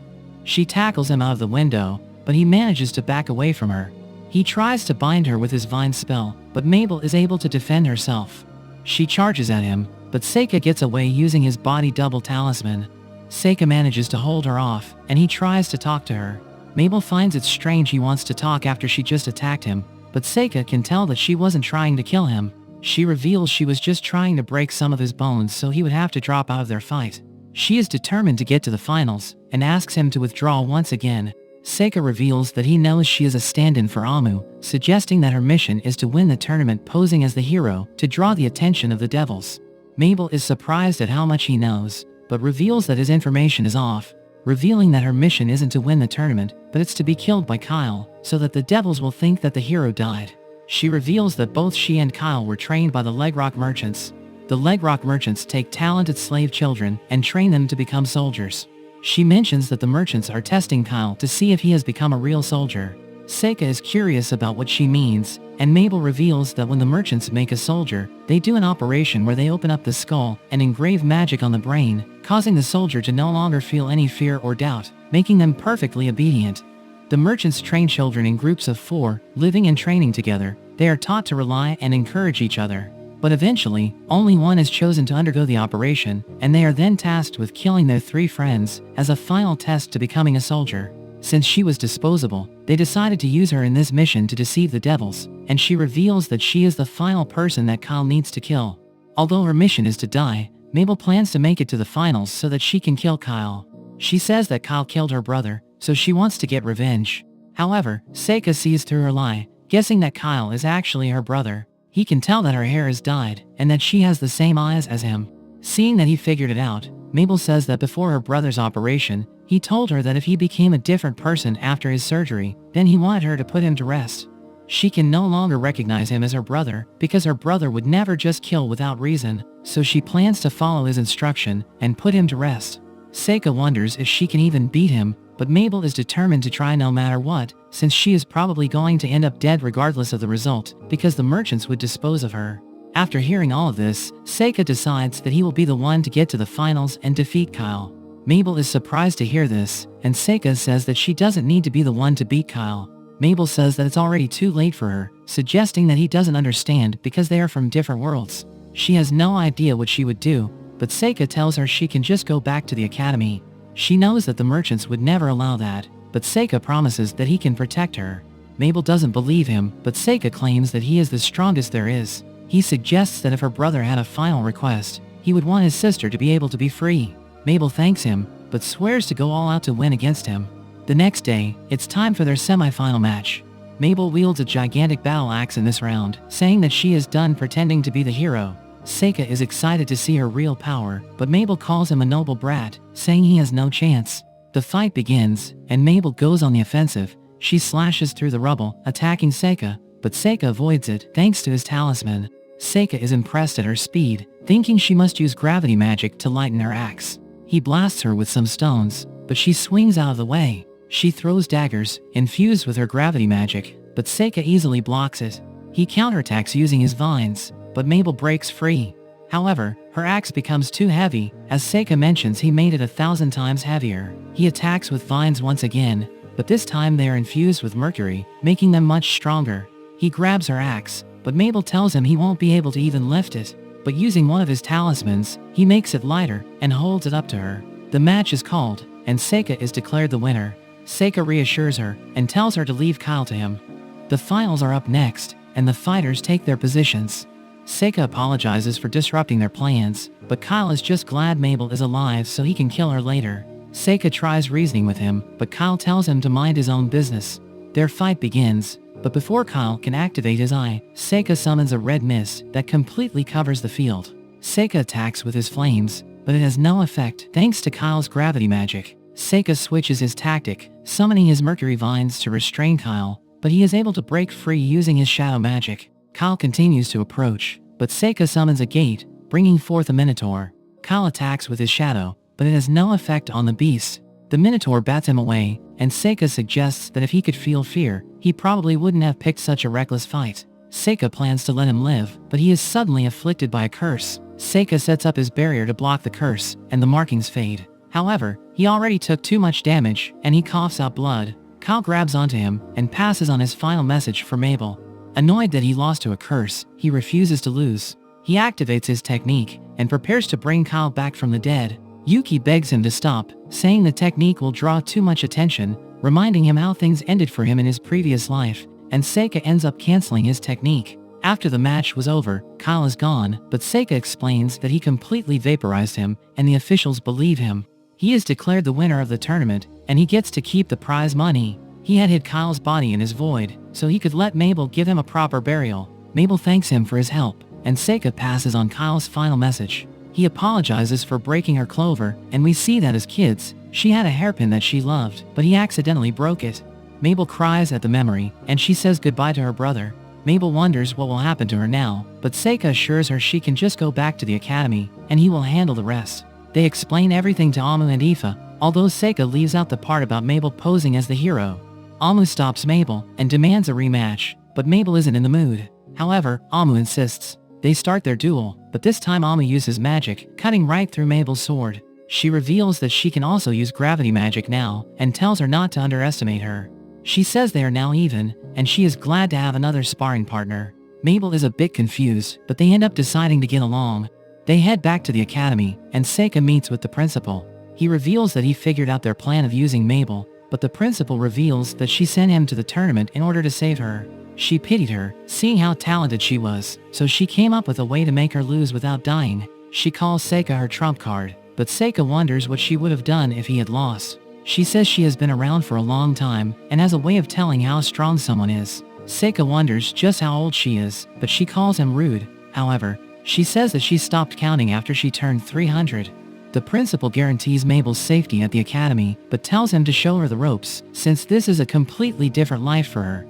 Speaker 1: She tackles him out of the window, but he manages to back away from her. He tries to bind her with his vine spell, but Mabel is able to defend herself. She charges at him, but Seika gets away using his body double talisman. Seika manages to hold her off, and he tries to talk to her. Mabel finds it strange he wants to talk after she just attacked him, but Seika can tell that she wasn't trying to kill him. She reveals she was just trying to break some of his bones so he would have to drop out of their fight. She is determined to get to the finals and asks him to withdraw once again. Seika reveals that he knows she is a stand-in for Amu, suggesting that her mission is to win the tournament posing as the hero to draw the attention of the devils. Mabel is surprised at how much he knows, but reveals that his information is off, revealing that her mission isn't to win the tournament, but it's to be killed by Kyle, so that the devils will think that the hero died. She reveals that both she and Kyle were trained by the Legrock merchants. The Legrock merchants take talented slave children and train them to become soldiers. She mentions that the merchants are testing Kyle to see if he has become a real soldier. Seika is curious about what she means, and Mabel reveals that when the merchants make a soldier, they do an operation where they open up the skull and engrave magic on the brain, causing the soldier to no longer feel any fear or doubt, making them perfectly obedient. The merchants train children in groups of 4, living and training together. They are taught to rely and encourage each other. But eventually, only one is chosen to undergo the operation, and they are then tasked with killing their 3 friends as a final test to becoming a soldier. Since she was disposable, they decided to use her in this mission to deceive the devils, and she reveals that she is the final person that Kyle needs to kill. Although her mission is to die, Mabel plans to make it to the finals so that she can kill Kyle. She says that Kyle killed her brother, so she wants to get revenge. However, Seika sees through her lie, guessing that Kyle is actually her brother. He can tell that her hair is dyed, and that she has the same eyes as him. Seeing that he figured it out, Mabel says that before her brother's operation, he told her that if he became a different person after his surgery, then he wanted her to put him to rest. She can no longer recognize him as her brother, because her brother would never just kill without reason, so she plans to follow his instruction and put him to rest. Seika wonders if she can even beat him, but Mabel is determined to try no matter what, since she is probably going to end up dead regardless of the result, because the merchants would dispose of her. After hearing all of this, Seika decides that he will be the one to get to the finals and defeat Kyle. Mabel is surprised to hear this, and Seika says that she doesn't need to be the one to beat Kyle. Mabel says that it's already too late for her, suggesting that he doesn't understand because they are from different worlds. She has no idea what she would do, but Seika tells her she can just go back to the academy. She knows that the merchants would never allow that, but Seika promises that he can protect her. Mabel doesn't believe him, but Seika claims that he is the strongest there is. He suggests that if her brother had a final request, he would want his sister to be able to be free. Mabel thanks him, but swears to go all out to win against him. The next day, it's time for their semi-final match. Mabel wields a gigantic battle axe in this round, saying that she is done pretending to be the hero. Seika is excited to see her real power, but Mabel calls him a noble brat, saying he has no chance. The fight begins, and Mabel goes on the offensive. She slashes through the rubble, attacking Seika, but Seika avoids it thanks to his talisman. Seika is impressed at her speed, thinking she must use gravity magic to lighten her axe. He blasts her with some stones, but she swings out of the way. She throws daggers, infused with her gravity magic, but Seika easily blocks it. He counterattacks using his vines, but Mabel breaks free. However, her axe becomes too heavy, as Seika mentions he made it 1,000 times heavier. He attacks with vines once again, but this time they are infused with mercury, making them much stronger. He grabs her axe, but Mabel tells him he won't be able to even lift it. But using one of his talismans, he makes it lighter and holds it up to her. The match is called, and Seika is declared the winner. Seika reassures her and tells her to leave Kyle to him. The finals are up next, and the fighters take their positions. Seika apologizes for disrupting their plans, but Kyle is just glad Mabel is alive so he can kill her later. Seika tries reasoning with him, but Kyle tells him to mind his own business. Their fight begins, but before Kyle can activate his eye, Seika summons a red mist that completely covers the field. Seika attacks with his flames, but it has no effect thanks to Kyle's gravity magic. Seika switches his tactic, summoning his mercury vines to restrain Kyle, but he is able to break free using his shadow magic. Kyle continues to approach, but Seika summons a gate, bringing forth a minotaur. Kyle attacks with his shadow, but it has no effect on the beast. The minotaur bats him away, and Seika suggests that if he could feel fear, he probably wouldn't have picked such a reckless fight. Seika plans to let him live, but he is suddenly afflicted by a curse. Seika sets up his barrier to block the curse, and the markings fade. However, he already took too much damage, and he coughs out blood. Kyle grabs onto him and passes on his final message for Mabel. Annoyed that he lost to a curse, he refuses to lose. He activates his technique and prepares to bring Kyle back from the dead. Yuki begs him to stop, saying the technique will draw too much attention, reminding him how things ended for him in his previous life, and Seika ends up canceling his technique. After the match was over, Kyle is gone, but Seika explains that he completely vaporized him, and the officials believe him. He is declared the winner of the tournament, and he gets to keep the prize money. He had hid Kyle's body in his void, so he could let Mabel give him a proper burial. Mabel thanks him for his help, and Seika passes on Kyle's final message. He apologizes for breaking her clover, and we see that as kids, she had a hairpin that she loved, but he accidentally broke it. Mabel cries at the memory, and she says goodbye to her brother. Mabel wonders what will happen to her now, but Seika assures her she can just go back to the academy, and he will handle the rest. They explain everything to Amu and Aoife, although Seika leaves out the part about Mabel posing as the hero. Amu stops Mabel and demands a rematch, but Mabel isn't in the mood. However, Amu insists. They start their duel, but this time Amu uses magic, cutting right through Mabel's sword. She reveals that she can also use gravity magic now, and tells her not to underestimate her. She says they are now even, and she is glad to have another sparring partner. Mabel is a bit confused, but they end up deciding to get along. They head back to the academy, and Seika meets with the principal. He reveals that he figured out their plan of using Mabel, but the principal reveals that she sent him to the tournament in order to save her. She pitied her, seeing how talented she was, so she came up with a way to make her lose without dying. She calls Seika her trump card, but Seika wonders what she would have done if he had lost. She says she has been around for a long time, and has a way of telling how strong someone is. Seika wonders just how old she is, but she calls him rude. However, she says that she stopped counting after she turned 300. The principal guarantees Mabel's safety at the academy, but tells him to show her the ropes, since this is a completely different life for her.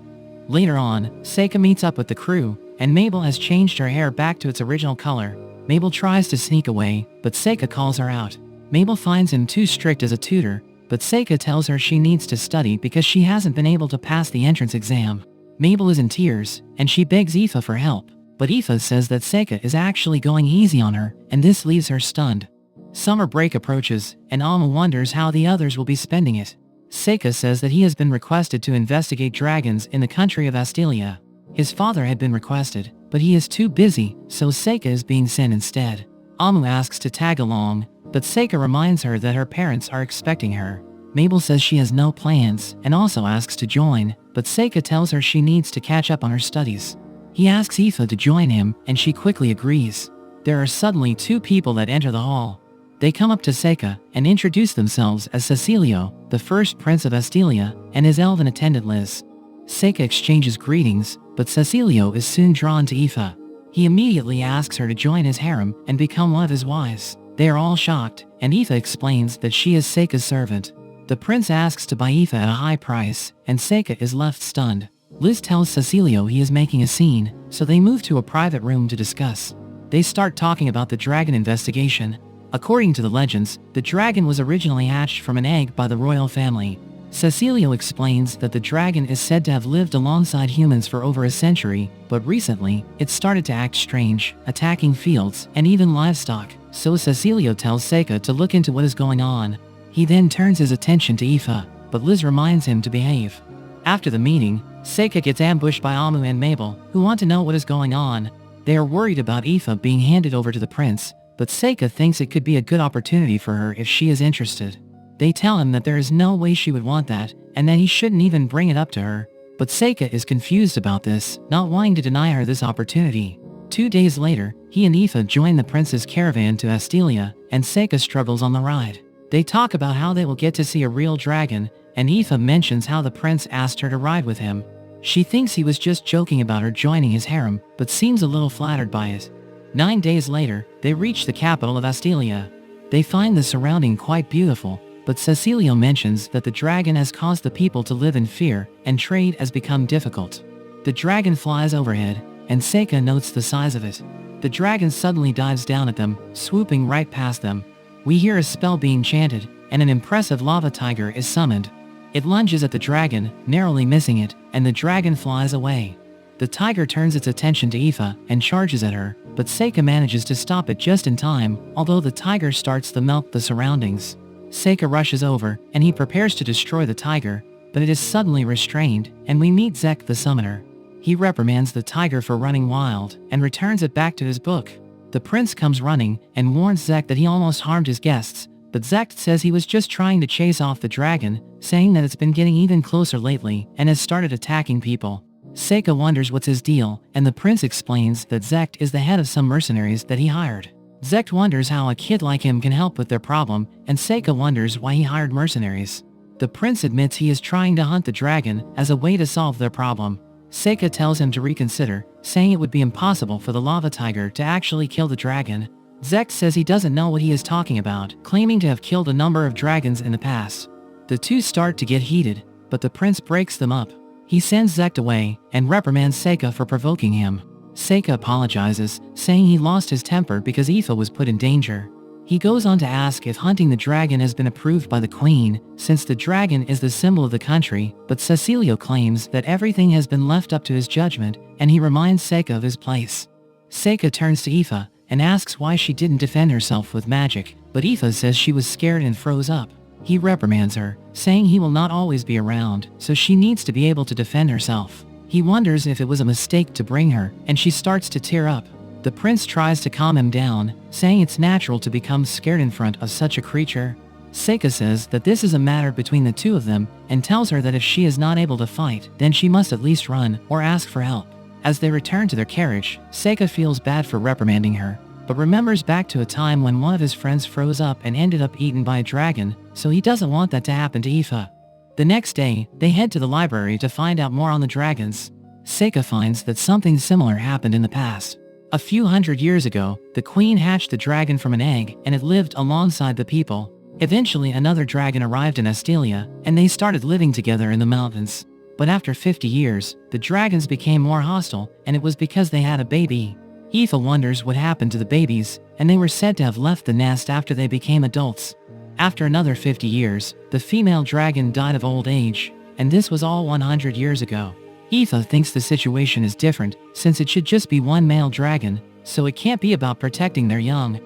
Speaker 1: Later on, Seika meets up with the crew, and Mabel has changed her hair back to its original color. Mabel tries to sneak away, but Seika calls her out. Mabel finds him too strict as a tutor, but Seika tells her she needs to study because she hasn't been able to pass the entrance exam. Mabel is in tears, and she begs Aoife for help, but Aoife says that Seika is actually going easy on her, and this leaves her stunned. Summer break approaches, and Amu wonders how the others will be spending it. Seika says that he has been requested to investigate dragons in the country of Astilia. His father had been requested, but he is too busy, so Seika is being sent instead. Amu asks to tag along, but Seika reminds her that her parents are expecting her. Mabel says she has no plans, and also asks to join, but Seika tells her she needs to catch up on her studies. He asks Aoife to join him, and she quickly agrees. There are suddenly two people that enter the hall. They come up to Seika and introduce themselves as Cecilio, the first prince of Astilia, and his elven attendant Liz. Seika exchanges greetings, but Cecilio is soon drawn to Aoife. He immediately asks her to join his harem and become one of his wives. They are all shocked, and Aoife explains that she is Seika's servant. The prince asks to buy Aoife at a high price, and Seika is left stunned. Liz tells Cecilio he is making a scene, so they move to a private room to discuss. They start talking about the dragon investigation. According to the legends, the dragon was originally hatched from an egg by the royal family. Cecilio explains that the dragon is said to have lived alongside humans for over a century, but recently, it started to act strange, attacking fields and even livestock, so Cecilio tells Seika to look into what is going on. He then turns his attention to Aoife, but Liz reminds him to behave. After the meeting, Seika gets ambushed by Amu and Mabel, who want to know what is going on. They are worried about Aoife being handed over to the prince, but Seika thinks it could be a good opportunity for her if she is interested. They tell him that there is no way she would want that, and that he shouldn't even bring it up to her. But Seika is confused about this, not wanting to deny her this opportunity. 2 days later, he and Aoife join the prince's caravan to Astilia, and Seika struggles on the ride. They talk about how they will get to see a real dragon, and Aoife mentions how the prince asked her to ride with him. She thinks he was just joking about her joining his harem, but seems a little flattered by it. 9 days later, they reach the capital of Astilia. They find the surrounding quite beautiful, but Cecilio mentions that the dragon has caused the people to live in fear, and trade has become difficult. The dragon flies overhead, and Seika notes the size of it. The dragon suddenly dives down at them, swooping right past them. We hear a spell being chanted, and an impressive lava tiger is summoned. It lunges at the dragon, narrowly missing it, and the dragon flies away. The tiger turns its attention to Aoife and charges at her, but Seika manages to stop it just in time, although the tiger starts to melt the surroundings. Seika rushes over, and he prepares to destroy the tiger, but it is suddenly restrained, and we meet Zek the summoner. He reprimands the tiger for running wild, and returns it back to his book. The prince comes running, and warns Zek that he almost harmed his guests, but Zek says he was just trying to chase off the dragon, saying that it's been getting even closer lately, and has started attacking people. Seika wonders what's his deal, and the prince explains that Zekt is the head of some mercenaries that he hired. Zekt wonders how a kid like him can help with their problem, and Seika wonders why he hired mercenaries. The prince admits he is trying to hunt the dragon as a way to solve their problem. Seika tells him to reconsider, saying it would be impossible for the lava tiger to actually kill the dragon. Zekt says he doesn't know what he is talking about, claiming to have killed a number of dragons in the past. The two start to get heated, but the prince breaks them up. He sends Zekt away and reprimands Seika for provoking him. Seika apologizes, saying he lost his temper because Aoife was put in danger. He goes on to ask if hunting the dragon has been approved by the queen, since the dragon is the symbol of the country, but Cecilio claims that everything has been left up to his judgment, and he reminds Seika of his place. Seika turns to Aoife and asks why she didn't defend herself with magic, but Aoife says she was scared and froze up. He reprimands her, saying he will not always be around, so she needs to be able to defend herself. He wonders if it was a mistake to bring her, and she starts to tear up. The prince tries to calm him down, saying it's natural to become scared in front of such a creature. Seika says that this is a matter between the two of them, and tells her that if she is not able to fight, then she must at least run or ask for help. As they return to their carriage, Seika feels bad for reprimanding her, but remembers back to a time when one of his friends froze up and ended up eaten by a dragon, so he doesn't want that to happen to Aoife. The next day, they head to the library to find out more on the dragons. Seika finds that something similar happened in the past. A few hundred years ago, the queen hatched the dragon from an egg, and it lived alongside the people. Eventually another dragon arrived in Astelia, and they started living together in the mountains. But after 50 years, the dragons became more hostile, and it was because they had a baby. Aoife wonders what happened to the babies, and they were said to have left the nest after they became adults. After another 50 years, the female dragon died of old age, and this was all 100 years ago. Aoife thinks the situation is different, since it should just be one male dragon, so it can't be about protecting their young.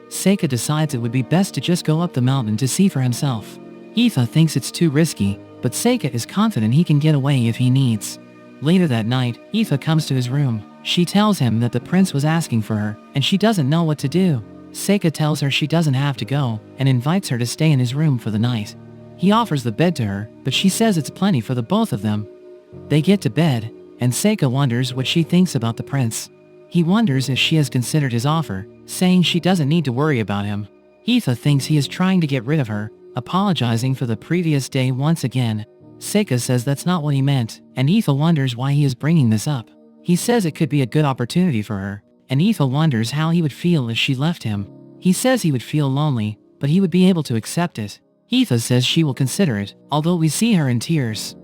Speaker 1: Seika decides it would be best to just go up the mountain to see for himself. Aoife thinks it's too risky, but Seika is confident he can get away if he needs. Later that night, Aoife comes to his room. She tells him that the prince was asking for her, and she doesn't know what to do. Seika tells her she doesn't have to go, and invites her to stay in his room for the night. He offers the bed to her, but she says it's plenty for the both of them. They get to bed, and Seika wonders what she thinks about the prince. He wonders if she has considered his offer, saying she doesn't need to worry about him. Aoife thinks he is trying to get rid of her, apologizing for the previous day once again. Seika says that's not what he meant, and Aoife wonders why he is bringing this up. He says it could be a good opportunity for her, and Aoife wonders how he would feel if she left him. He says he would feel lonely, but he would be able to accept it. Aoife says she will consider it, although we see her in tears.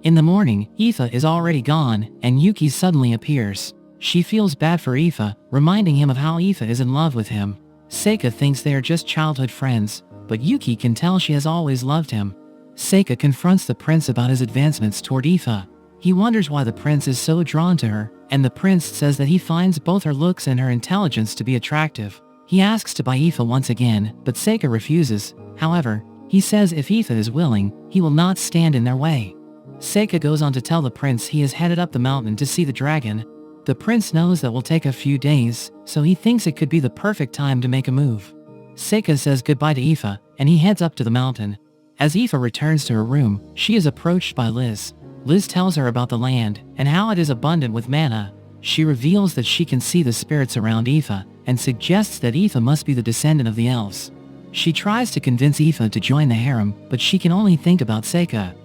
Speaker 1: In the morning, Aoife is already gone, and Yuki suddenly appears. She feels bad for Aoife, reminding him of how Aoife is in love with him. Seika thinks they are just childhood friends, but Yuki can tell she has always loved him. Seika confronts the prince about his advancements toward Aoife. He wonders why the prince is so drawn to her, and the prince says that he finds both her looks and her intelligence to be attractive. He asks to buy Aoife once again, but Seika refuses. However, he says if Aoife is willing, he will not stand in their way. Seika goes on to tell the prince he is headed up the mountain to see the dragon. The prince knows that will take a few days, so he thinks it could be the perfect time to make a move. Seika says goodbye to Aoife, and he heads up to the mountain. As Aoife returns to her room, she is approached by Liz. Liz tells her about the land, and how it is abundant with mana. She reveals that she can see the spirits around Aoife, and suggests that Aoife must be the descendant of the elves. She tries to convince Aoife to join the harem, but she can only think about Seika.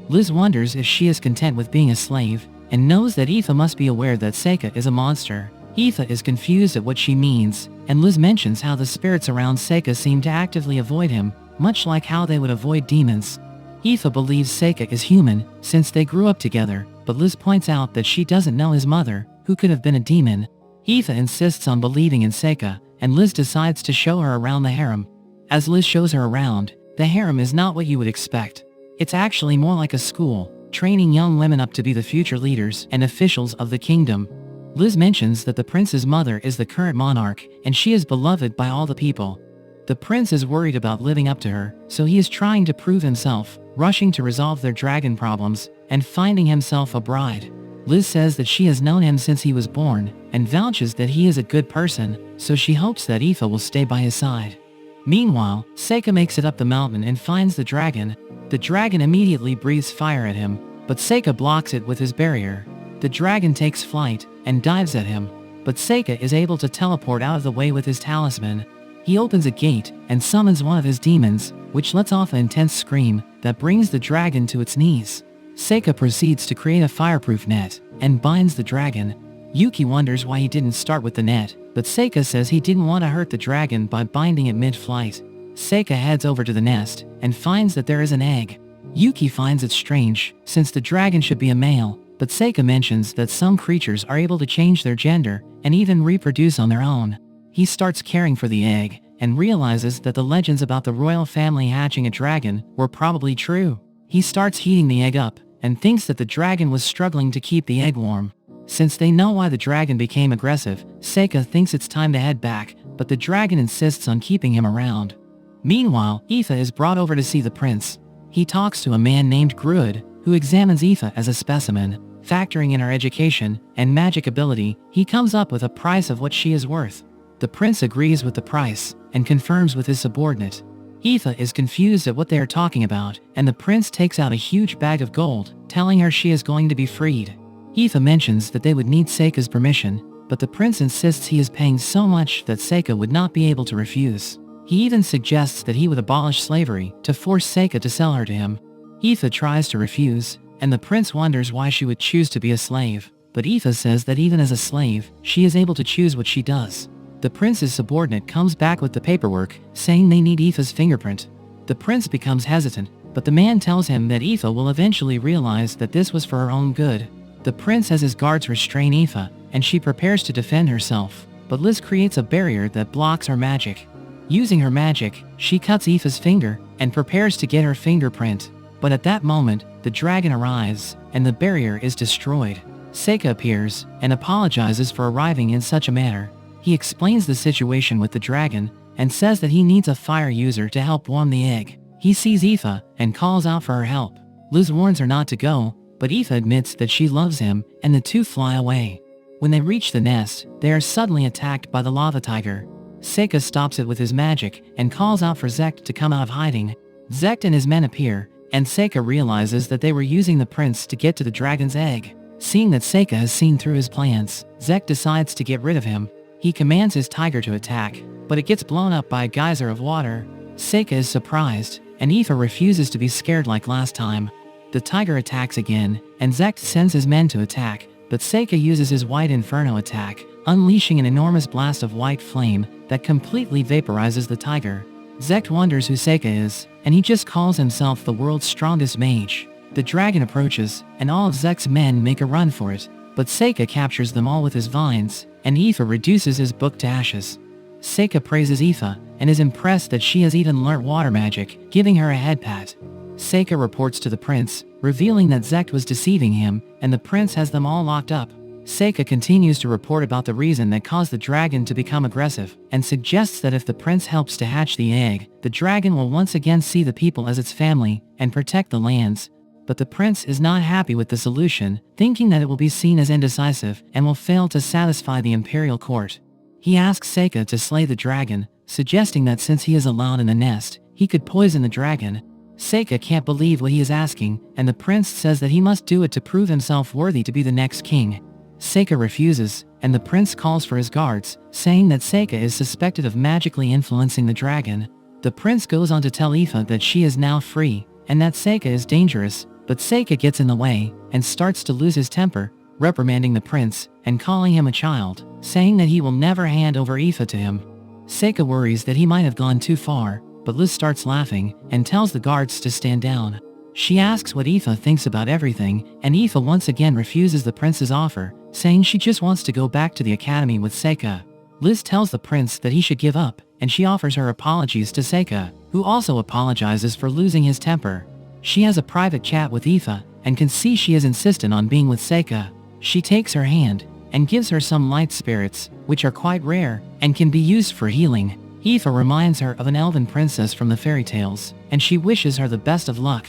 Speaker 1: Liz wonders if she is content with being a slave, and knows that Aoife must be aware that Seika is a monster. Aoife is confused at what she means, and Liz mentions how the spirits around Seika seem to actively avoid him, much like how they would avoid demons. Aoife believes Seika is human, since they grew up together, but Liz points out that she doesn't know his mother, who could have been a demon. Aoife insists on believing in Seika, and Liz decides to show her around the harem. As Liz shows her around, the harem is not what you would expect. It's actually more like a school, training young women up to be the future leaders and officials of the kingdom. Liz mentions that the prince's mother is the current monarch, and she is beloved by all the people. The prince is worried about living up to her, so he is trying to prove himself, rushing to resolve their dragon problems, and finding himself a bride. Liz says that she has known him since he was born, and vouches that he is a good person, so she hopes that Aoife will stay by his side. Meanwhile, Seika makes it up the mountain and finds the dragon. The dragon immediately breathes fire at him, but Seika blocks it with his barrier. The dragon takes flight and dives at him, but Seika is able to teleport out of the way with his talisman. He opens a gate and summons one of his demons, which lets off an intense scream that brings the dragon to its knees. Seika proceeds to create a fireproof net and binds the dragon. Yuki wonders why he didn't start with the net, but Seika says he didn't want to hurt the dragon by binding it mid-flight. Seika heads over to the nest and finds that there is an egg. Yuki finds it strange, since the dragon should be a male, but Seika mentions that some creatures are able to change their gender and even reproduce on their own. He starts caring for the egg and realizes that the legends about the royal family hatching a dragon were probably true. He starts heating the egg up and thinks that the dragon was struggling to keep the egg warm. Since they know why the dragon became aggressive, Seika thinks it's time to head back, but the dragon insists on keeping him around. Meanwhile, Aoife is brought over to see the prince. He talks to a man named Gruid, who examines Aoife as a specimen. Factoring in her education and magic ability, he comes up with a price of what she is worth. The prince agrees with the price and confirms with his subordinate. Aoife is confused at what they are talking about, and the prince takes out a huge bag of gold, telling her she is going to be freed. Aoife mentions that they would need Seika's permission, but the prince insists he is paying so much that Seika would not be able to refuse. He even suggests that he would abolish slavery to force Seika to sell her to him. Aoife tries to refuse, and the prince wonders why she would choose to be a slave, but Aoife says that even as a slave, she is able to choose what she does. The prince's subordinate comes back with the paperwork, saying they need Aoife's fingerprint. The prince becomes hesitant, but the man tells him that Aoife will eventually realize that this was for her own good. The prince has his guards restrain Aoife, and she prepares to defend herself, but Liz creates a barrier that blocks her magic. Using her magic, she cuts Aoife's finger and prepares to get her fingerprint. But at that moment, the dragon arrives, and the barrier is destroyed. Seika appears and apologizes for arriving in such a manner. He explains the situation with the dragon and says that he needs a fire user to help warm the egg. He sees Aoife and calls out for her help. Liz warns her not to go, but Aoife admits that she loves him, and the two fly away. When they reach the nest, they are suddenly attacked by the lava tiger. Seika stops it with his magic and calls out for Zekt to come out of hiding. Zekt and his men appear, and Seika realizes that they were using the prince to get to the dragon's egg. Seeing that Seika has seen through his plans, Zekt decides to get rid of him. He commands his tiger to attack, but it gets blown up by a geyser of water. Seika is surprised, and Aoife refuses to be scared like last time. The tiger attacks again, and Zekt sends his men to attack, but Seika uses his white inferno attack, unleashing an enormous blast of white flame that completely vaporizes the tiger. Zekt wonders who Seika is, and he just calls himself the world's strongest mage. The dragon approaches, and all of Zekt's men make a run for it, but Seika captures them all with his vines, and Aoife reduces his book to ashes. Seika praises Aoife, and is impressed that she has even learnt water magic, giving her a head pat. Seika reports to the prince, revealing that Zekt was deceiving him, and the prince has them all locked up. Seika continues to report about the reason that caused the dragon to become aggressive, and suggests that if the prince helps to hatch the egg, the dragon will once again see the people as its family, and protect the lands. But the prince is not happy with the solution, thinking that it will be seen as indecisive, and will fail to satisfy the imperial court. He asks Seika to slay the dragon, suggesting that since he is allowed in the nest, he could poison the dragon. Seika can't believe what he is asking, and the prince says that he must do it to prove himself worthy to be the next king. Seika refuses, and the prince calls for his guards, saying that Seika is suspected of magically influencing the dragon. The prince goes on to tell Aoife that she is now free, and that Seika is dangerous, but Seika gets in the way, and starts to lose his temper, reprimanding the prince, and calling him a child, saying that he will never hand over Aoife to him. Seika worries that he might have gone too far, but Liz starts laughing, and tells the guards to stand down. She asks what Aoife thinks about everything, and Aoife once again refuses the prince's offer, saying she just wants to go back to the academy with Seika. Liz tells the prince that he should give up, and she offers her apologies to Seika, who also apologizes for losing his temper. She has a private chat with Aoife, and can see she is insistent on being with Seika. She takes her hand, and gives her some light spirits, which are quite rare, and can be used for healing. Aoife reminds her of an elven princess from the fairy tales, and she wishes her the best of luck.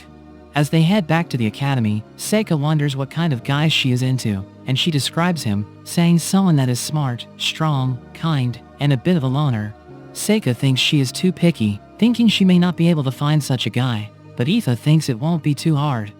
Speaker 1: As they head back to the academy, Seika wonders what kind of guy she is into, and she describes him, saying someone that is smart, strong, kind, and a bit of a loner. Seika thinks she is too picky, thinking she may not be able to find such a guy, but Aoife thinks it won't be too hard.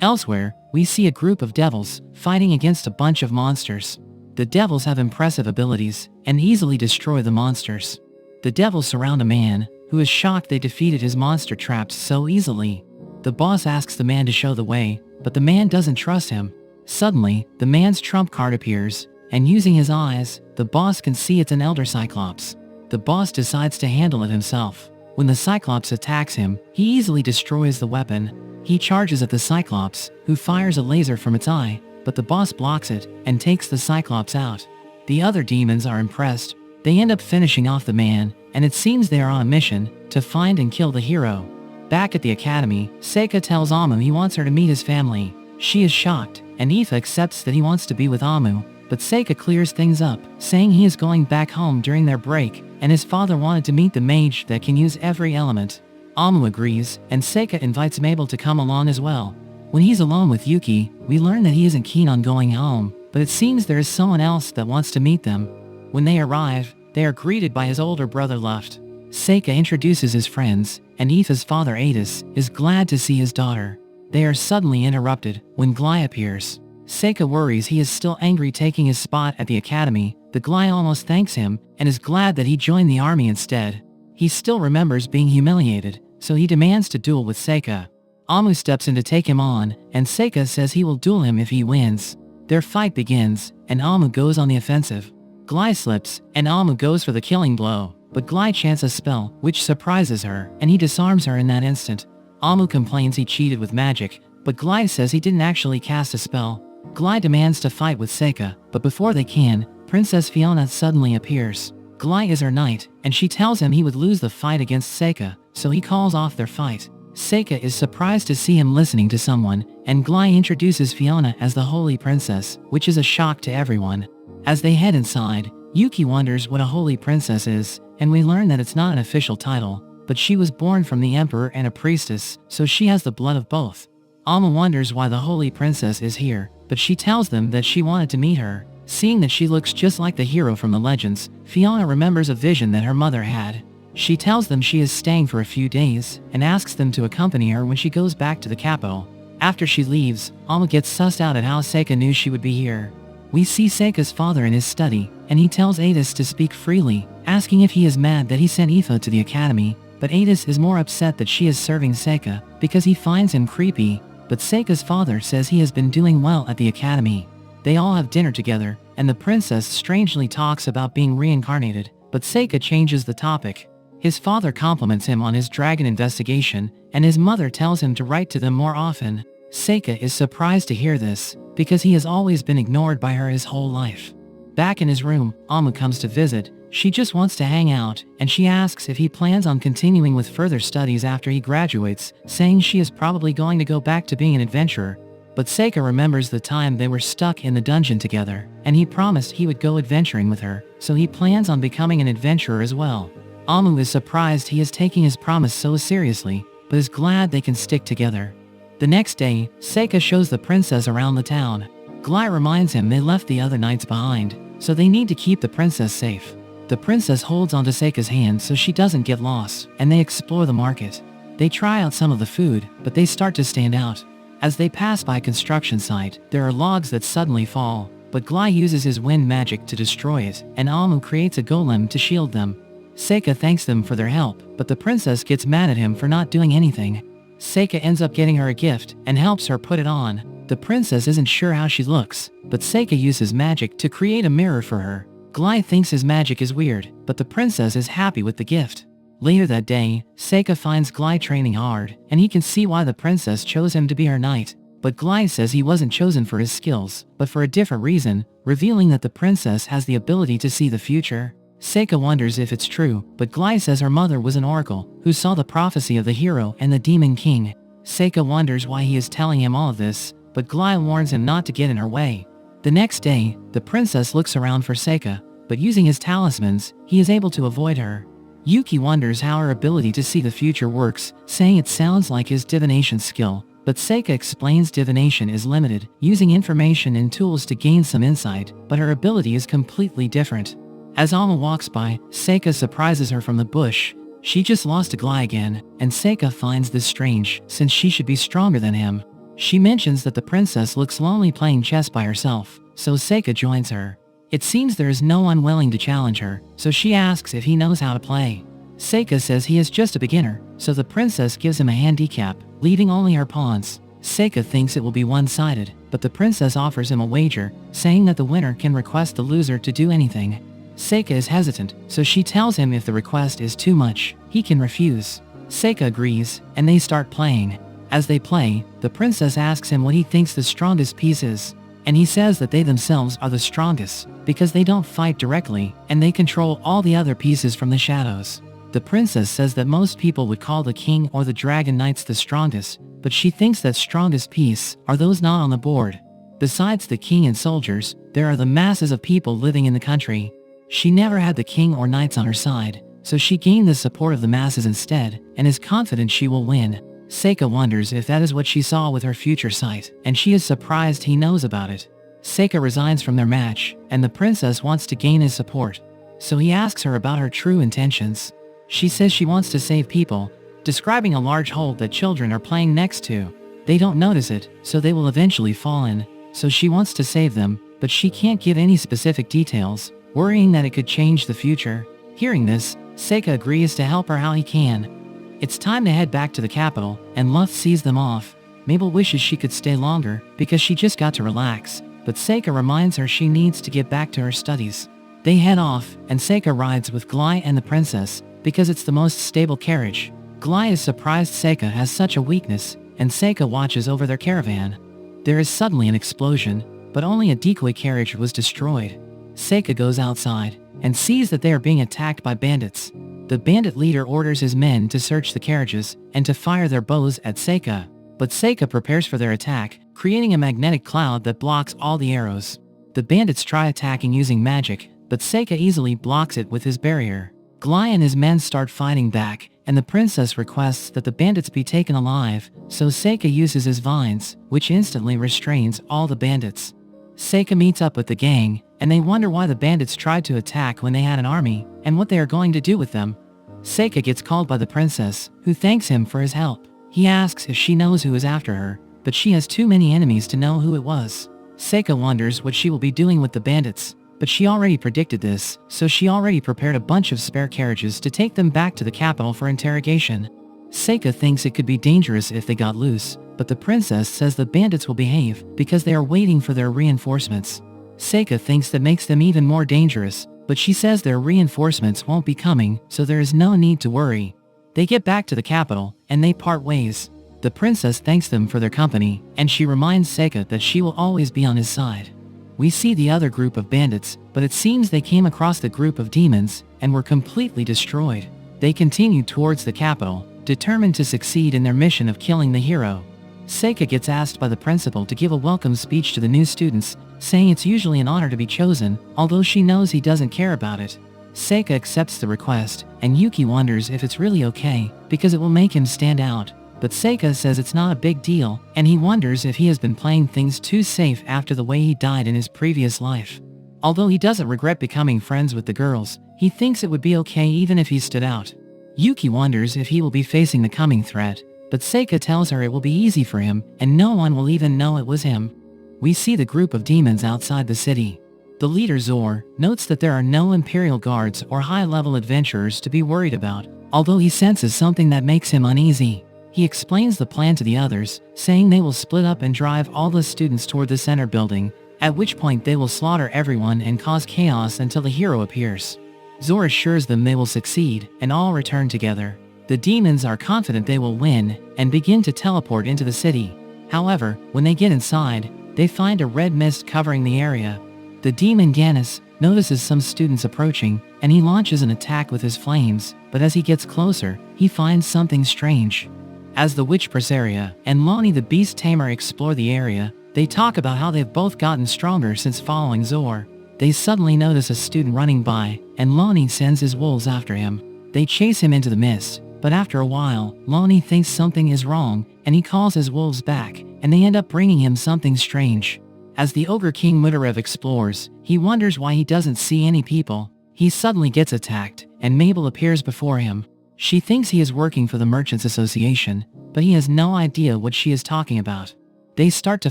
Speaker 1: Elsewhere, we see a group of devils fighting against a bunch of monsters. The devils have impressive abilities and easily destroy the monsters. The devils surround a man who is shocked they defeated his monster traps so easily. The boss asks the man to show the way, but the man doesn't trust him. Suddenly, the man's trump card appears, and using his eyes, the boss can see it's an Elder Cyclops. The boss decides to handle it himself. When the Cyclops attacks him, he easily destroys the weapon. He charges at the Cyclops, who fires a laser from its eye, but the boss blocks it and takes the Cyclops out. The other demons are impressed. They end up finishing off the man, and it seems they are on a mission to find and kill the hero. Back at the academy, Seika tells Amu he wants her to meet his family. She is shocked, and Aoife accepts that he wants to be with Amu, but Seika clears things up, saying he is going back home during their break, and his father wanted to meet the mage that can use every element. Amu agrees, and Seika invites Mabel to come along as well. When he's alone with Yuki, we learn that he isn't keen on going home, but it seems there is someone else that wants to meet them. When they arrive, they are greeted by his older brother Luft. Seika introduces his friends, and Aoife's father Adis is glad to see his daughter. They are suddenly interrupted when Glai appears. Seika worries he is still angry taking his spot at the academy. The Glai almost thanks him and is glad that he joined the army instead. He still remembers being humiliated, so he demands to duel with Seika. Amu steps in to take him on, and Seika says he will duel him if he wins. Their fight begins, and Amu goes on the offensive. Glai slips, and Amu goes for the killing blow, but Glai chants a spell, which surprises her, and he disarms her in that instant. Amu complains he cheated with magic, but Glai says he didn't actually cast a spell. Glai demands to fight with Seika, but before they can, Princess Fiona suddenly appears. Glai is her knight, and she tells him he would lose the fight against Seika, so he calls off their fight. Seika is surprised to see him listening to someone, and Glai introduces Fiona as the Holy Princess, which is a shock to everyone. As they head inside, Yuki wonders what a Holy Princess is, and we learn that it's not an official title, but she was born from the Emperor and a priestess, so she has the blood of both. Amu wonders why the Holy Princess is here, but she tells them that she wanted to meet her. Seeing that she looks just like the hero from the legends, Fiona remembers a vision that her mother had. She tells them she is staying for a few days, and asks them to accompany her when she goes back to the capital. After she leaves, Amu gets sussed out at how Seika knew she would be here. We see Seika's father in his study, and he tells Adis to speak freely, asking if he is mad that he sent Aoife to the academy, but Adis is more upset that she is serving Seika, because he finds him creepy, but Seika's father says he has been doing well at the academy. They all have dinner together, and the princess strangely talks about being reincarnated, but Seika changes the topic. His father compliments him on his dragon investigation, and his mother tells him to write to them more often. Seika is surprised to hear this, because he has always been ignored by her his whole life. Back in his room, Amu comes to visit. She just wants to hang out, and she asks if he plans on continuing with further studies after he graduates, saying she is probably going to go back to being an adventurer. But Seika remembers the time they were stuck in the dungeon together, and he promised he would go adventuring with her, so he plans on becoming an adventurer as well. Amu is surprised he is taking his promise so seriously, but is glad they can stick together. The next day, Seika shows the princess around the town. Glai reminds him they left the other knights behind, so they need to keep the princess safe. The princess holds onto Seika's hand so she doesn't get lost, and they explore the market. They try out some of the food, but they start to stand out. As they pass by a construction site, there are logs that suddenly fall, but Glai uses his wind magic to destroy it, and Amu creates a golem to shield them. Seika thanks them for their help, but the princess gets mad at him for not doing anything. Seika ends up getting her a gift, and helps her put it on. The princess isn't sure how she looks, but Seika uses magic to create a mirror for her. Glai thinks his magic is weird, but the princess is happy with the gift. Later that day, Seika finds Glai training hard, and he can see why the princess chose him to be her knight. But Glai says he wasn't chosen for his skills, but for a different reason, revealing that the princess has the ability to see the future. Seika wonders if it's true, but Glai says her mother was an oracle, who saw the prophecy of the hero and the demon king. Seika wonders why he is telling him all of this, but Glai warns him not to get in her way. The next day, the princess looks around for Seika, but using his talismans, he is able to avoid her. Yuki wonders how her ability to see the future works, saying it sounds like his divination skill, but Seika explains divination is limited, using information and tools to gain some insight, but her ability is completely different. As Amu walks by, Seika surprises her from the bush. She just lost to Glai again, and Seika finds this strange, since she should be stronger than him. She mentions that the princess looks lonely playing chess by herself, so Seika joins her. It seems there is no one willing to challenge her, so she asks if he knows how to play. Seika says he is just a beginner, so the princess gives him a handicap, leaving only her pawns. Seika thinks it will be one-sided, but the princess offers him a wager, saying that the winner can request the loser to do anything. Seika is hesitant, so she tells him if the request is too much, he can refuse. Seika agrees, and they start playing. As they play, the princess asks him what he thinks the strongest piece is, and he says that they themselves are the strongest, because they don't fight directly, and they control all the other pieces from the shadows. The princess says that most people would call the king or the dragon knights the strongest, but she thinks that strongest piece are those not on the board. Besides the king and soldiers, there are the masses of people living in the country. She never had the king or knights on her side, so she gained the support of the masses instead, and is confident she will win. Seika wonders if that is what she saw with her future sight, and she is surprised he knows about it. Seika resigns from their match, and the princess wants to gain his support. So he asks her about her true intentions. She says she wants to save people, describing a large hole that children are playing next to. They don't notice it, so they will eventually fall in, so she wants to save them, but she can't give any specific details, worrying that it could change the future. Hearing this, Seika agrees to help her how he can. It's time to head back to the capital, and Luth sees them off. Mabel wishes she could stay longer, because she just got to relax, but Seika reminds her she needs to get back to her studies. They head off, and Seika rides with Glai and the princess, because it's the most stable carriage. Glai is surprised Seika has such a weakness, and Seika watches over their caravan. There is suddenly an explosion, but only a decoy carriage was destroyed. Seika goes outside, and sees that they are being attacked by bandits. The bandit leader orders his men to search the carriages, and to fire their bows at Seika. But Seika prepares for their attack, creating a magnetic cloud that blocks all the arrows. The bandits try attacking using magic, but Seika easily blocks it with his barrier. Glai and his men start fighting back, and the princess requests that the bandits be taken alive, so Seika uses his vines, which instantly restrains all the bandits. Seika meets up with the gang, and they wonder why the bandits tried to attack when they had an army, and what they are going to do with them. Seika gets called by the princess, who thanks him for his help. He asks if she knows who is after her, but she has too many enemies to know who it was. Seika wonders what she will be doing with the bandits, but she already predicted this, so she already prepared a bunch of spare carriages to take them back to the capital for interrogation. Seika thinks it could be dangerous if they got loose, but the princess says the bandits will behave because they are waiting for their reinforcements. Seika thinks that makes them even more dangerous, but she says their reinforcements won't be coming, so there is no need to worry. They get back to the capital, and they part ways. The princess thanks them for their company, and she reminds Seika that she will always be on his side. We see the other group of bandits, but it seems they came across the group of demons, and were completely destroyed. They continued towards the capital, determined to succeed in their mission of killing the hero. Seika gets asked by the principal to give a welcome speech to the new students, saying it's usually an honor to be chosen, although she knows he doesn't care about it. Seika accepts the request, and Yuki wonders if it's really okay, because it will make him stand out. But Seika says it's not a big deal, and he wonders if he has been playing things too safe after the way he died in his previous life. Although he doesn't regret becoming friends with the girls, he thinks it would be okay even if he stood out. Yuki wonders if he will be facing the coming threat, but Seika tells her it will be easy for him, and no one will even know it was him. We see the group of demons outside the city. The leader Zor notes that there are no Imperial guards or high-level adventurers to be worried about, although he senses something that makes him uneasy. He explains the plan to the others, saying they will split up and drive all the students toward the center building, at which point they will slaughter everyone and cause chaos until the hero appears. Zor assures them they will succeed, and all return together. The demons are confident they will win, and begin to teleport into the city. However, when they get inside, they find a red mist covering the area. The demon Gannis notices some students approaching, and he launches an attack with his flames, but as he gets closer, he finds something strange. As the witch Presaria and Loni the beast tamer explore the area, they talk about how they've both gotten stronger since following Zor. They suddenly notice a student running by, and Loni sends his wolves after him. They chase him into the mist, but after a while, Loni thinks something is wrong, and he calls his wolves back, and they end up bringing him something strange. As the Ogre King Mudarev explores, he wonders why he doesn't see any people. He suddenly gets attacked, and Mabel appears before him. She thinks he is working for the Merchants Association, but he has no idea what she is talking about. They start to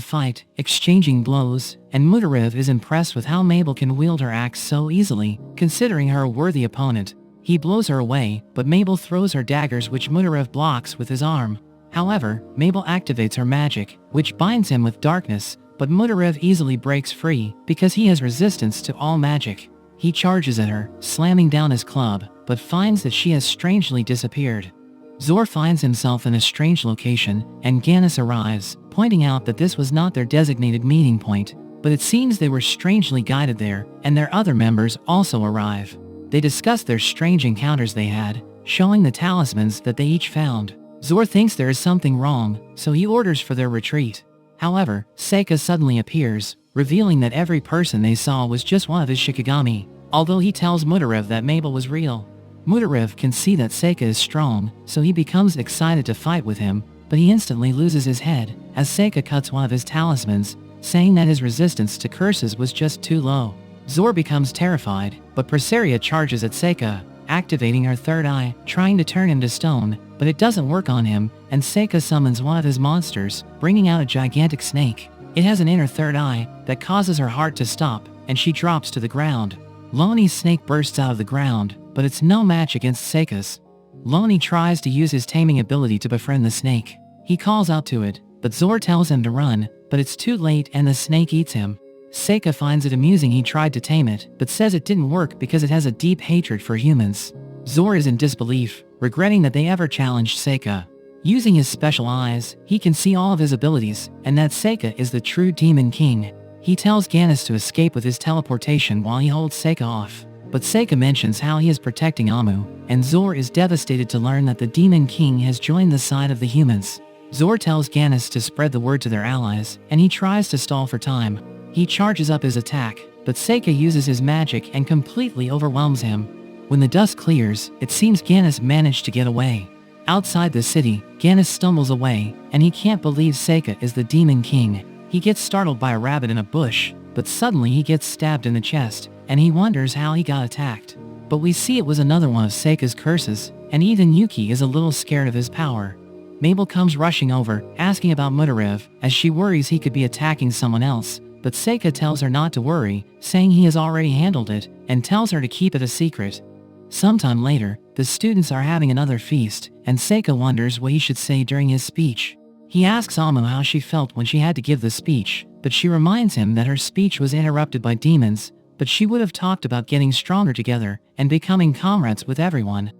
Speaker 1: fight, exchanging blows, and Mudariv is impressed with how Mabel can wield her axe so easily, considering her a worthy opponent. He blows her away, but Mabel throws her daggers which Mudariv blocks with his arm. However, Mabel activates her magic, which binds him with darkness, but Mudariv easily breaks free because he has resistance to all magic. He charges at her, slamming down his club, but finds that she has strangely disappeared. Zor finds himself in a strange location, and Gannis arrives, pointing out that this was not their designated meeting point, but it seems they were strangely guided there, and their other members also arrive. They discuss their strange encounters they had, showing the talismans that they each found. Zor thinks there is something wrong, so he orders for their retreat. However, Seika suddenly appears, revealing that every person they saw was just one of his Shikigami, although he tells Mudariv that Mabel was real. Mudariv can see that Seika is strong, so he becomes excited to fight with him, but he instantly loses his head, as Seika cuts one of his talismans, saying that his resistance to curses was just too low. Zor becomes terrified, but Presaria charges at Seika, activating her third eye, trying to turn him to stone, but it doesn't work on him, and Seika summons one of his monsters, bringing out a gigantic snake. It has an inner third eye that causes her heart to stop, and she drops to the ground. Loni's snake bursts out of the ground, but it's no match against Seika's. Loni tries to use his taming ability to befriend the snake. He calls out to it, but Zor tells him to run, but it's too late and the snake eats him. Seika finds it amusing he tried to tame it, but says it didn't work because it has a deep hatred for humans. Zor is in disbelief, regretting that they ever challenged Seika. Using his special eyes, he can see all of his abilities, and that Seika is the true Demon King. He tells Gannis to escape with his teleportation while he holds Seika off. But Seika mentions how he is protecting Amu, and Zor is devastated to learn that the Demon King has joined the side of the humans. Zor tells Gannis to spread the word to their allies, and he tries to stall for time. He charges up his attack, but Seika uses his magic and completely overwhelms him. When the dust clears, it seems Gannis managed to get away. Outside the city, Gannis stumbles away, and he can't believe Seika is the Demon King. He gets startled by a rabbit in a bush, but suddenly he gets stabbed in the chest, and he wonders how he got attacked. But we see it was another one of Seika's curses, and even Yuki is a little scared of his power. Mabel comes rushing over, asking about Mudariv, as she worries he could be attacking someone else, but Seika tells her not to worry, saying he has already handled it, and tells her to keep it a secret. Sometime later, the students are having another feast, and Seika wonders what he should say during his speech. He asks Amu how she felt when she had to give the speech, but she reminds him that her speech was interrupted by demons, but she would have talked about getting stronger together and becoming comrades with everyone.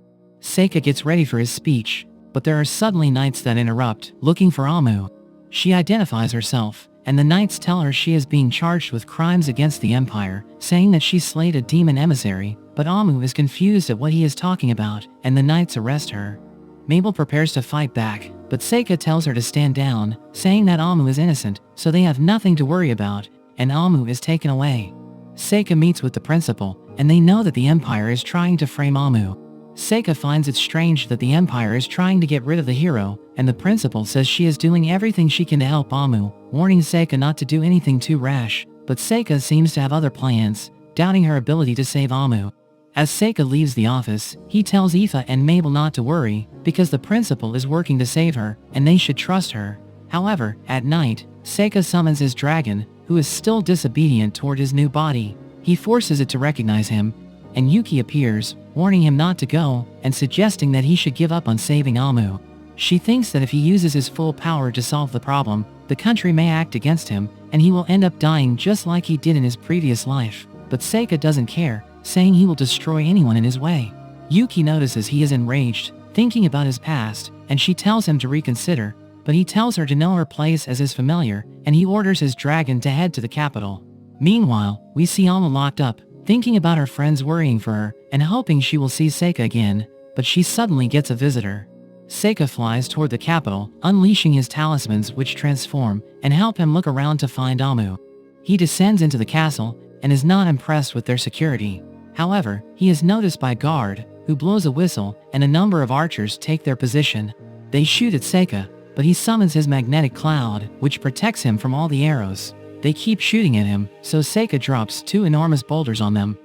Speaker 1: Seika gets ready for his speech, but there are suddenly knights that interrupt, looking for Amu. She identifies herself, and the knights tell her she is being charged with crimes against the Empire, saying that she slayed a demon emissary, but Amu is confused at what he is talking about, and the knights arrest her. Mabel prepares to fight back, but Seika tells her to stand down, saying that Amu is innocent, so they have nothing to worry about, and Amu is taken away. Seika meets with the principal, and they know that the Empire is trying to frame Amu. Seika finds it strange that the Empire is trying to get rid of the hero, and the principal says she is doing everything she can to help Amu, warning Seika not to do anything too rash, but Seika seems to have other plans, doubting her ability to save Amu. As Seika leaves the office, he tells Aoife and Mabel not to worry, because the principal is working to save her, and they should trust her. However, at night, Seika summons his dragon, who is still disobedient toward his new body. He forces it to recognize him, and Yuki appears, warning him not to go, and suggesting that he should give up on saving Amu. She thinks that if he uses his full power to solve the problem, the country may act against him, and he will end up dying just like he did in his previous life. But Seika doesn't care, saying he will destroy anyone in his way. Yuki notices he is enraged, thinking about his past, and she tells him to reconsider, but he tells her to know her place as his familiar, and he orders his dragon to head to the capital. Meanwhile, we see Alma locked up, thinking about her friends worrying for her, and hoping she will see Seika again, but she suddenly gets a visitor. Seika flies toward the capital, unleashing his talismans which transform, and help him look around to find Amu. He descends into the castle, and is not impressed with their security. However, he is noticed by a guard, who blows a whistle, and a number of archers take their position. They shoot at Seika, but he summons his magnetic cloud, which protects him from all the arrows. They keep shooting at him, so Seika drops 2 enormous boulders on them.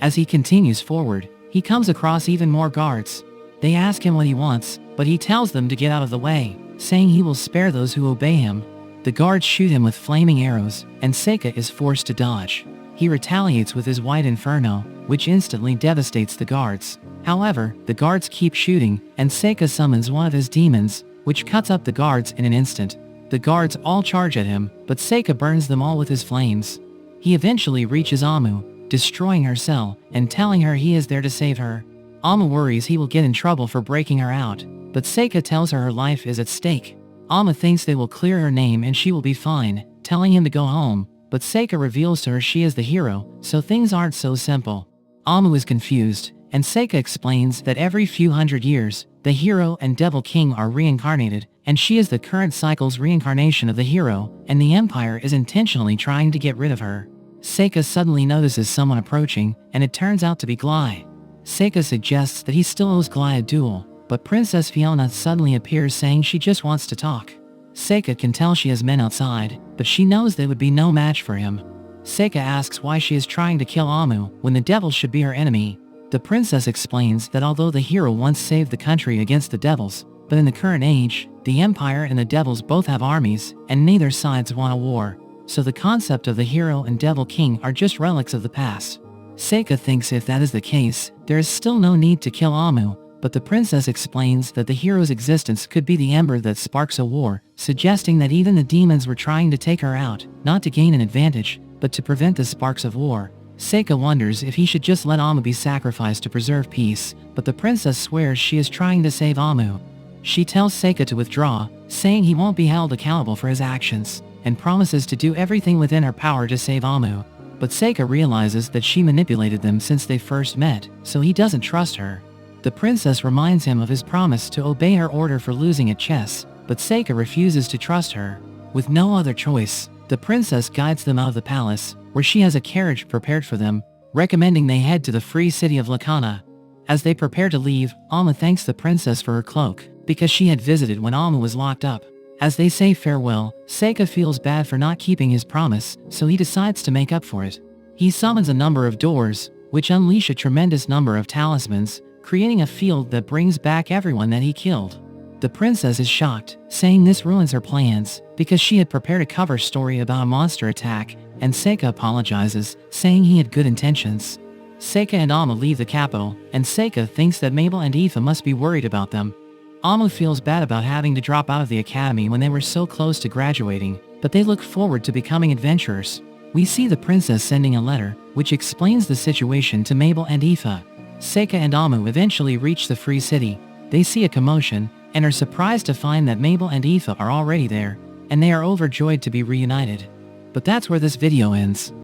Speaker 1: As he continues forward, he comes across even more guards. They ask him what he wants, but he tells them to get out of the way, saying he will spare those who obey him. The guards shoot him with flaming arrows, and Seika is forced to dodge. He retaliates with his white inferno, which instantly devastates the guards. However, the guards keep shooting, and Seika summons one of his demons, which cuts up the guards in an instant. The guards all charge at him, but Seika burns them all with his flames. He eventually reaches Amu, destroying her cell, and telling her he is there to save her. Amu worries he will get in trouble for breaking her out, but Seika tells her life is at stake. Amu thinks they will clear her name and she will be fine, telling him to go home, but Seika reveals to her she is the hero, so things aren't so simple. Amu is confused, and Seika explains that every few hundred years, the hero and Devil King are reincarnated, and she is the current cycle's reincarnation of the hero, and the Empire is intentionally trying to get rid of her. Seika suddenly notices someone approaching, and it turns out to be Glai. Seika suggests that he still owes Glai a duel, but Princess Fiona suddenly appears saying she just wants to talk. Seika can tell she has men outside, but she knows they would be no match for him. Seika asks why she is trying to kill Amu when the devil should be her enemy. The princess explains that although the hero once saved the country against the devils, but in the current age, the Empire and the devils both have armies, and neither sides want a war. So the concept of the hero and Devil King are just relics of the past. Seika thinks if that is the case, there is still no need to kill Amu, but the princess explains that the hero's existence could be the ember that sparks a war, suggesting that even the demons were trying to take her out, not to gain an advantage, but to prevent the sparks of war. Seika wonders if he should just let Amu be sacrificed to preserve peace, but the princess swears she is trying to save Amu. She tells Seika to withdraw, saying he won't be held accountable for his actions, and promises to do everything within her power to save Amu. But Seika realizes that she manipulated them since they first met, so he doesn't trust her. The princess reminds him of his promise to obey her order for losing at chess, but Seika refuses to trust her. With no other choice, the princess guides them out of the palace, where she has a carriage prepared for them, recommending they head to the free city of Lakana. As they prepare to leave, Amu thanks the princess for her cloak, because she had visited when Amu was locked up. As they say farewell, Seika feels bad for not keeping his promise, so he decides to make up for it. He summons a number of doors, which unleash a tremendous number of talismans, creating a field that brings back everyone that he killed. The princess is shocked, saying this ruins her plans, because she had prepared a cover story about a monster attack, and Seika apologizes, saying he had good intentions. Seika and Amu leave the capital, and Seika thinks that Mabel and Aoife must be worried about them. Amu feels bad about having to drop out of the academy when they were so close to graduating, but they look forward to becoming adventurers. We see the princess sending a letter, which explains the situation to Mabel and Aoife. Seika and Amu eventually reach the free city. They see a commotion, and are surprised to find that Mabel and Aoife are already there, and they are overjoyed to be reunited. But that's where this video ends.